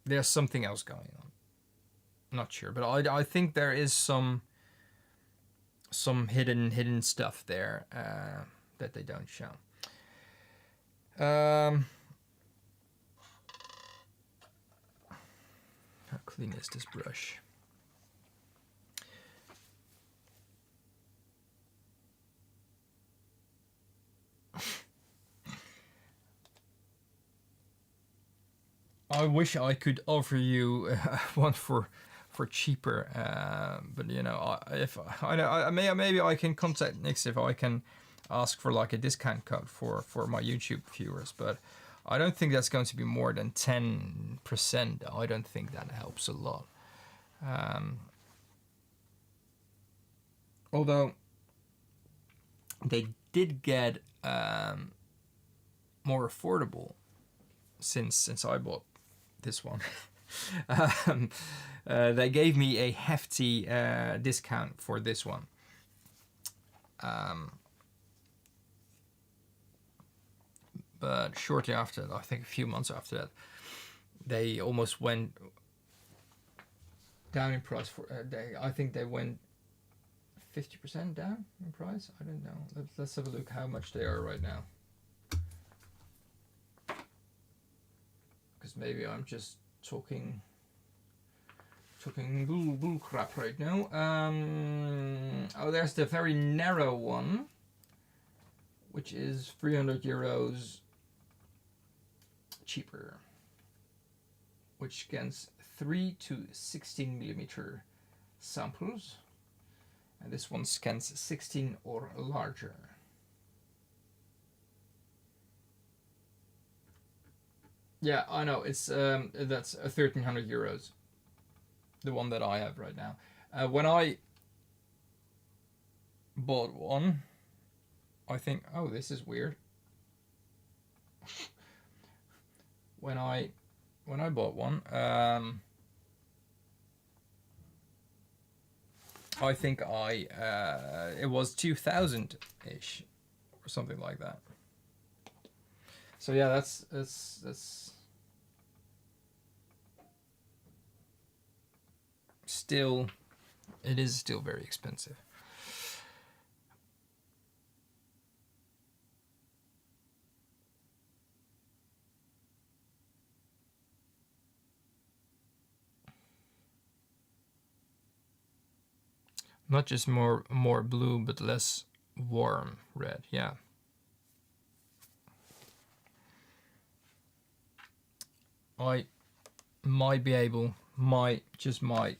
there's something else going on. Not sure, but I think there is some hidden stuff there that they don't show. How clean is this brush? I wish I could offer you one for cheaper, but you know, maybe I can contact Nix if I can ask for like a discount code for my YouTube viewers, but I don't think that's going to be more than 10%. I don't think that helps a lot. Although they did get more affordable since I bought this one. They gave me a hefty discount for this one. But shortly after that, I think a few months after that, they almost went down in price. I think they went 50% down in price. I don't know. Let's have a look how much they are right now. Because maybe I'm just talking bull crap right now. Oh, there's the very narrow one, which is 300 euros cheaper, which scans 3 to 16 millimeter samples, and this one scans 16 or larger. Yeah, I know, it's that's 1,300 euros, the one that I have right now. When I bought one, I think, oh, this is weird. when I bought one, I think it was 2,000-ish or something like that. So yeah, that's still, it is still very expensive. Not just more blue, but less warm red. Yeah. I might be able, just might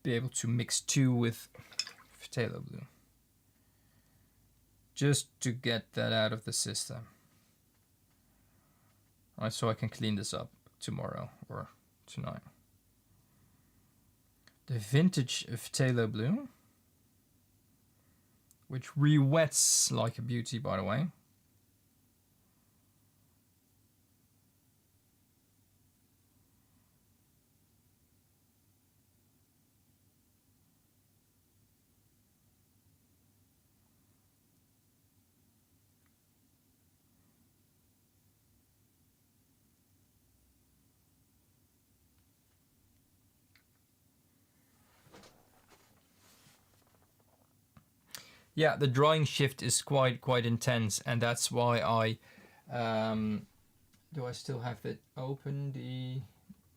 be able to mix 2 with phthalo blue, just to get that out of the system. Alright, so I can clean this up tomorrow or tonight. The vintage phthalo blue, which re-wets like a beauty, by the way. yeah, the drawing shift is quite intense, and that's why I do I still have it open, the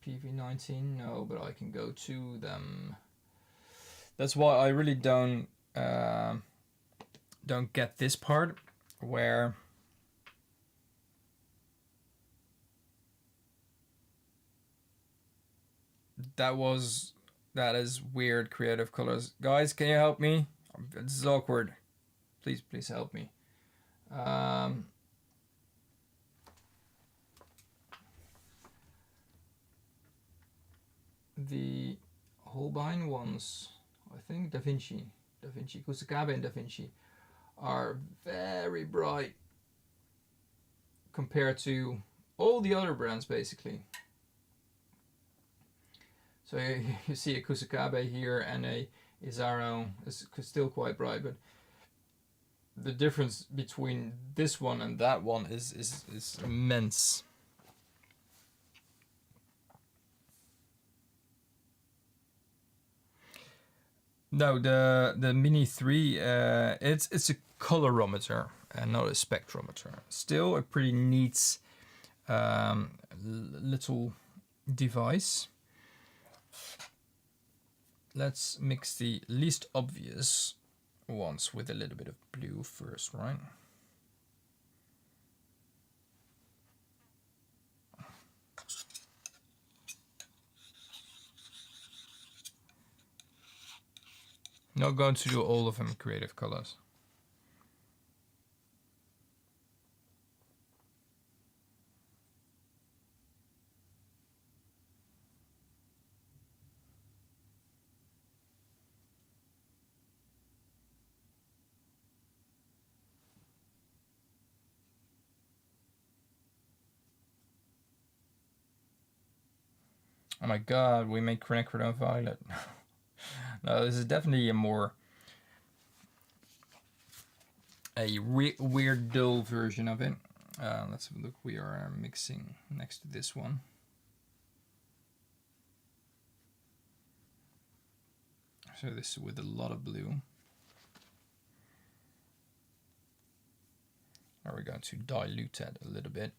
PV19? No, but I can go to them. That's why I really don't get this part where that is weird. Creative Colors, guys, can you help me? This is awkward. Please help me. The Holbein ones, I think Da Vinci, Kusakabe and Da Vinci are very bright compared to all the other brands basically. So you see a Kusakabe here and a Isaro is still quite bright, but the difference between this one and that one is immense. No, the Mini 3, it's a colorimeter and not a spectrometer. Still a pretty neat little device. Let's mix the least obvious ones with a little bit of blue first, right? Not going to do all of them Creative Colors. Oh my god, we make quinacridone violet. No, this is definitely a more weird dull version of it. Let's have a look. We are mixing next to this one. So this is with a lot of blue. Now we're going to dilute that a little bit.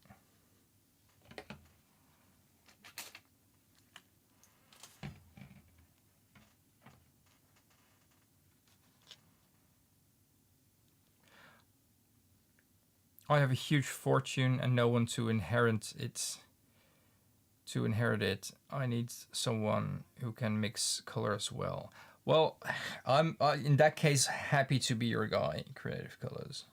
I have a huge fortune and no one to inherit it. I need someone who can mix colors well. Well, I'm in that case happy to be your guy, Creative Colors.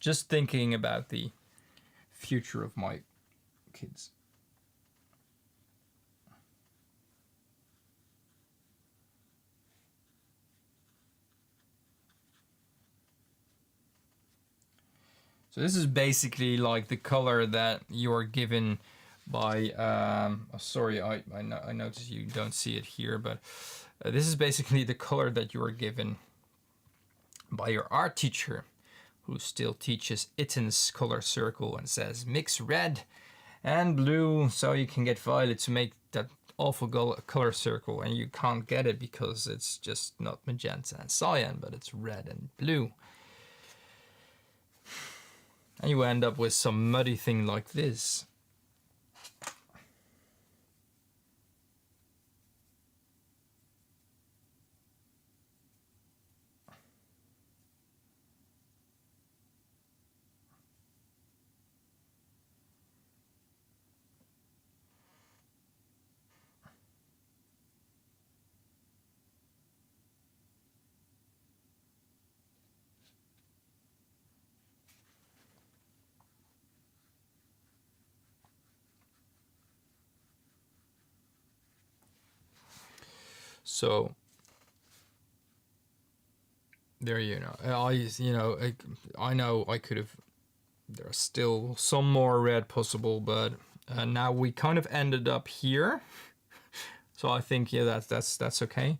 Just thinking about the future of my kids. So this is basically like the color that you're given by, sorry, I noticed you don't see it here, but this is basically the color that you are given by your art teacher, who still teaches Itten's color circle and says mix red and blue so you can get violet to make that awful color circle, and you can't get it because it's just not magenta and cyan, but it's red and blue. And you end up with some muddy thing like this. So there you know, I know I could have. There's still some more red possible, but now we kind of ended up here. So I think yeah, that's okay.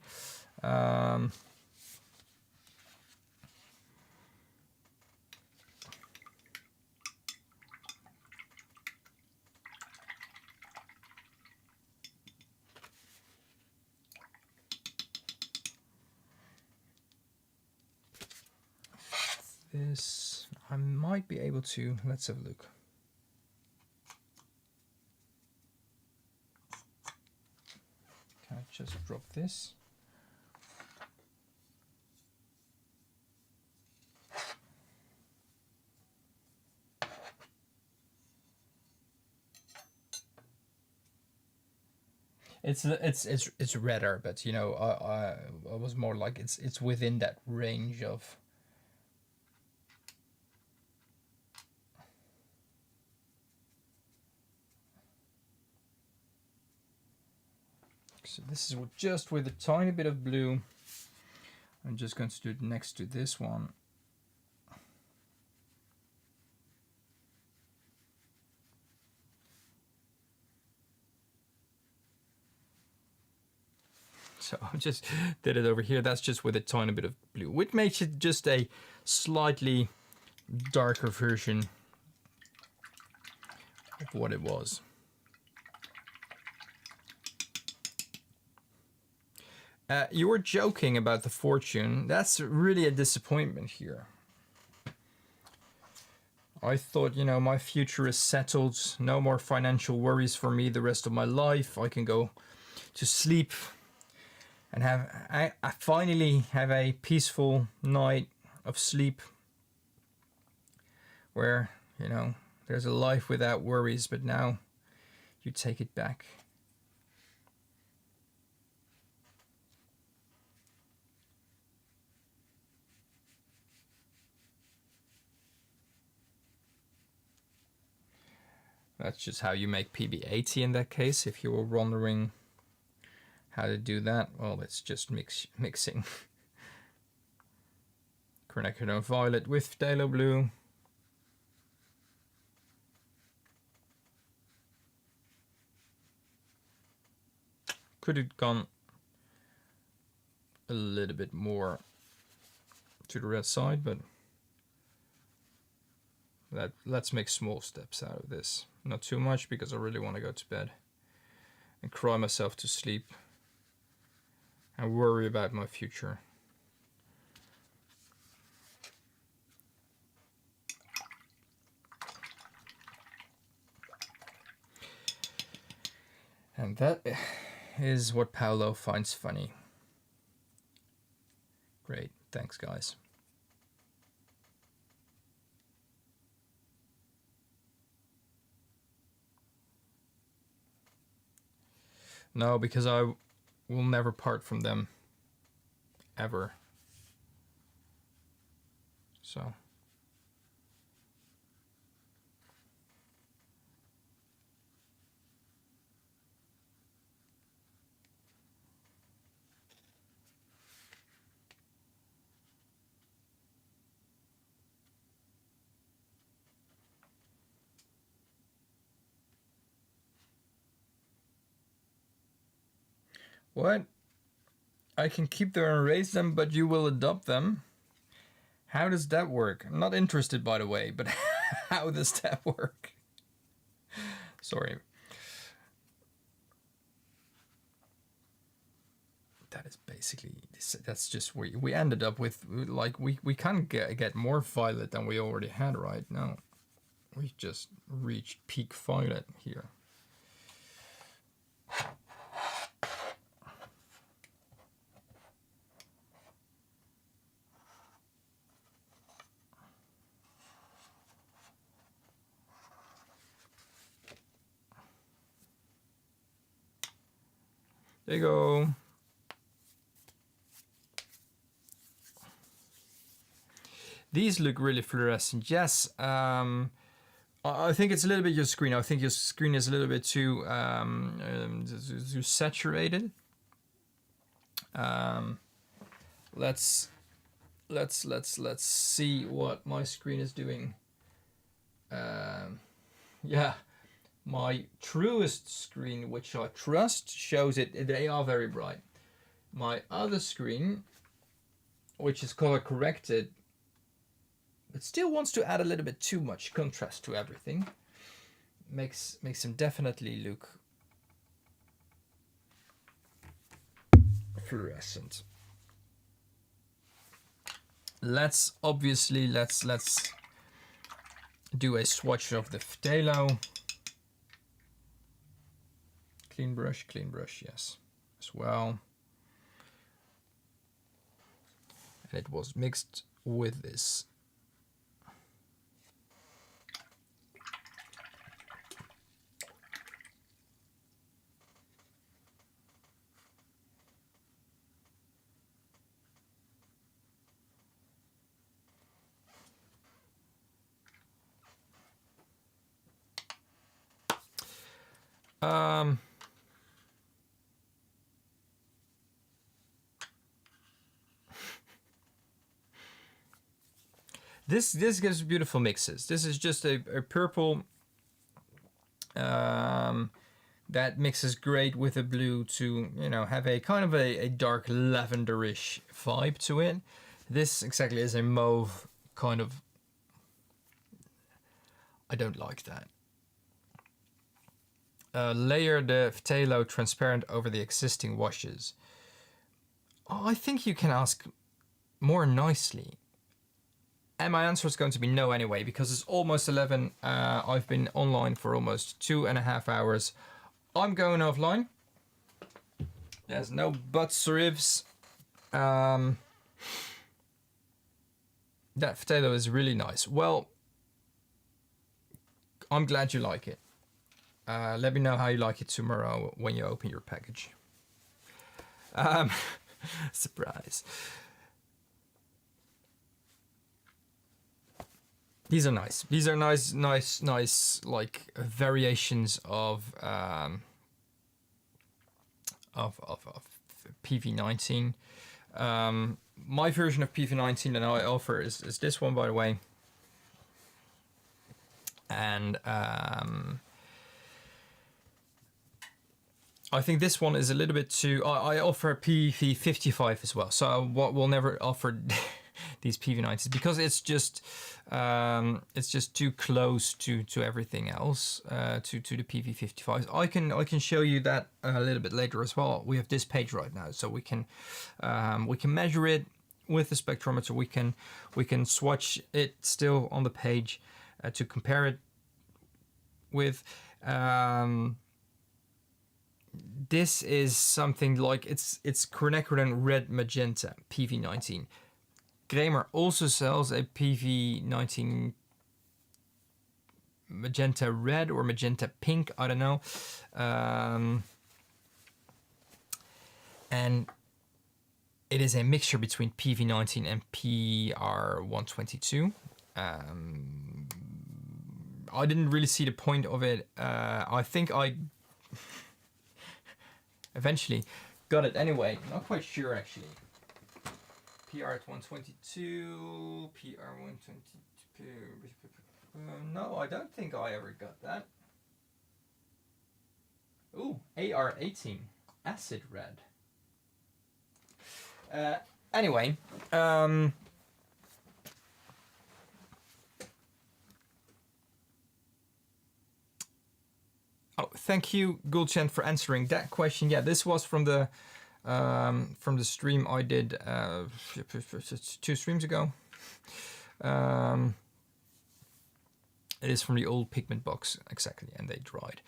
this. I might be able to. Let's have a look. Can I just drop this? It's redder, but you know, I was more like it's within that range of. So this is just with a tiny bit of blue. I'm just going to do it next to this one. So I just did it over here. That's just with a tiny bit of blue, which makes it just a slightly darker version of what it was. You were joking about the fortune. That's really a disappointment here. I thought, you know, my future is settled. No more financial worries for me the rest of my life. I can go to sleep and I finally have a peaceful night of sleep where, you know, there's a life without worries, but now you take it back. That's just how you make PV80 in that case, if you were wondering how to do that. Well, it's just mixing quinacridone violet with phthalo blue. Could have gone a little bit more to the red side, but let's make small steps out of this. Not too much, because I really want to go to bed and cry myself to sleep and worry about my future. And that is what Paolo finds funny. Great, thanks guys. No, because I will never part from them, ever. So. What? I can keep them and raise them, but you will adopt them? How does that work? I'm not interested, by the way, but how does that work? Sorry. That is basically, that's just we ended up with, like, we can't get more violet than we already had right now. We just reached peak violet here. There you go. These look really fluorescent. Yes, I think it's a little bit your screen. I think your screen is a little bit too saturated. Let's see what my screen is doing. Yeah, my truest screen, which I trust, shows it. They are very bright. My other screen, which is color corrected, but still wants to add a little bit too much contrast to everything, makes them definitely look fluorescent. let's do a swatch of the phthalo. Clean brush, yes, as well. And it was mixed with this. This gives beautiful mixes. This is just a purple that mixes great with a blue to, you know, have a kind of a dark lavenderish vibe to it. This exactly is a mauve kind of. I don't like that. Layer the phthalo transparent over the existing washes. Oh, I think you can ask more nicely. And my answer is going to be no anyway, because it's almost 11. I've been online for almost 2.5 hours. I'm going offline. There's no buts or ifs. That phthalo is really nice. Well, I'm glad you like it. Let me know how you like it tomorrow when you open your package. Surprise. These are nice. These are nice, like variations of PV19. My version of PV19 that I offer is this one, by the way. And I think this one is a little bit too. I offer a PV55 as well, so we'll never offer these PV19s because it's just too close to everything else, to the PV55s. I can show you that a little bit later as well. We have this page right now, so we can measure it with the spectrometer. We can swatch it still on the page to compare it with. This is something like it's quinacridone red magenta PV19. Kramer also sells a PV19 magenta red or magenta pink, I don't know. And it is a mixture between PV19 and PR122. I didn't really see the point of it. I think I eventually got it anyway. Not quite sure actually. PR122, PR122. No, I don't think I ever got that. Ooh, AR18, acid red. Anyway, oh, thank you, Gulchen, for answering that question. Yeah, this was from the stream I did 2 streams ago. It is from the old pigment box, exactly, and they dried.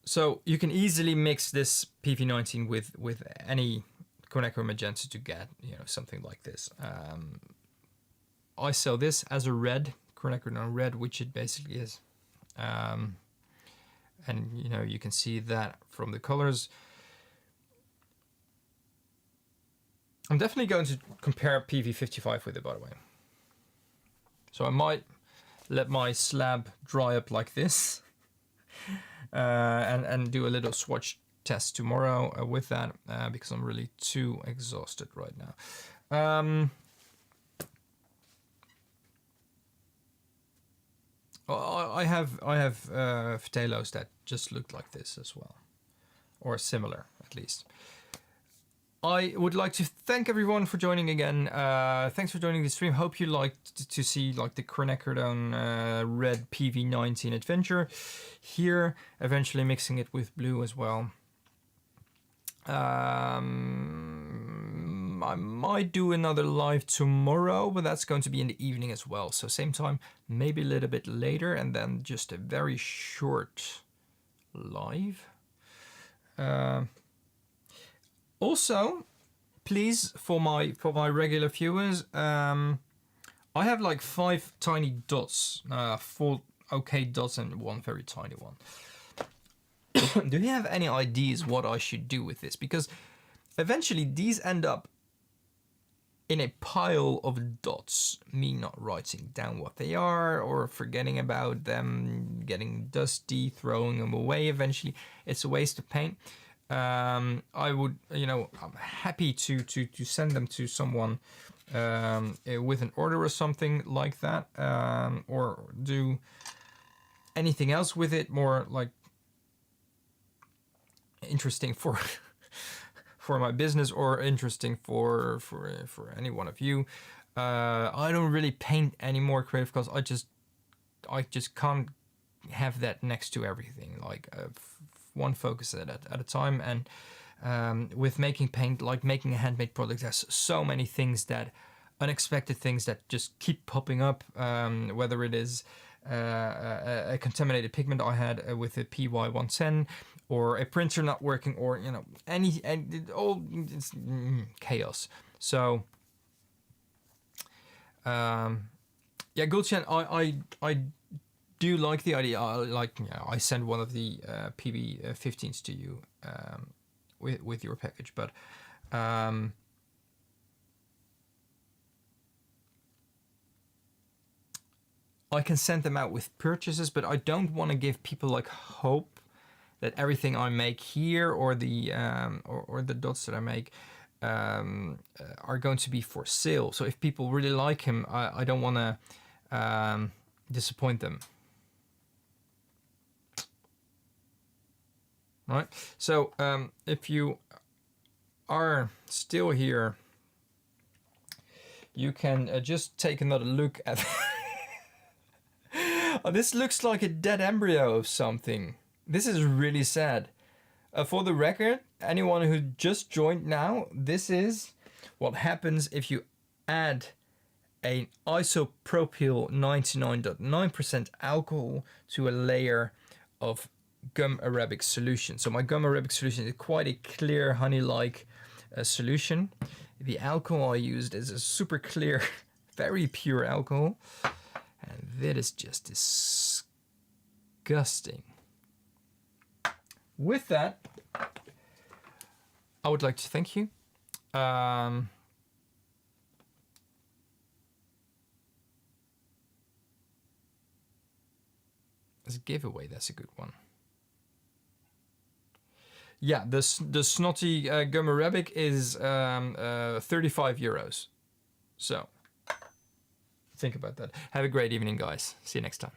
So you can easily mix this PV19 with any quinacridone magenta to get, you know, something like this. I sell this as a red, quinacridone red, which it basically is. And you know, you can see that from the colors. I'm definitely going to compare PV55 with it, by the way. So I might let my slab dry up like this and do a little swatch test tomorrow with that because I'm really too exhausted right now. I have phtalos that just look like this as well, or similar at least. I would like to thank everyone for joining again. Thanks for joining the stream. Hope you liked to see like the quinacridone red PV19 adventure here, eventually mixing it with blue as well. I might do another live tomorrow, but that's going to be in the evening as well. So same time, maybe a little bit later, and then just a very short live. Also, please, for my regular viewers, I have like 5 tiny dots, 4 okay dots and 1 very tiny one. Do you have any ideas what I should do with this? Because eventually these end up in a pile of dots, me not writing down what they are or forgetting about them, getting dusty, throwing them away. Eventually it's a waste of paint. I would, I'm happy to send them to someone with an order or something like that, or do anything else with it more like interesting for for my business, or interesting for any one of you. I don't really paint anymore creative because I just can't have that next to everything, like one focus at a time. And with making paint, like making a handmade product, there's so many things, that unexpected things that just keep popping up, whether it is a contaminated pigment I had with a PV19's, or a printer not working, or it's chaos. So yeah, Gulchen, I do like the idea. I send one of the PV19's to you with your package, but I can send them out with purchases, but I don't want to give people like hope that everything I make here, or the or the dots that I make are going to be for sale. So if people really like him, I don't want to disappoint them. Right. So if you are still here, you can just take another look at. Oh, this looks like a dead embryo of something. This is really sad. For the record, anyone who just joined now, this is what happens if you add an isopropyl 99.9% alcohol to a layer of gum arabic solution. So my gum arabic solution is quite a clear honey-like solution. The alcohol I used is a super clear, very pure alcohol. And that is just disgusting. With that, I would like to thank you. As a giveaway, that's a good one. Yeah, the snotty gum arabic is 35 euros. So think about that. Have a great evening, guys. See you next time.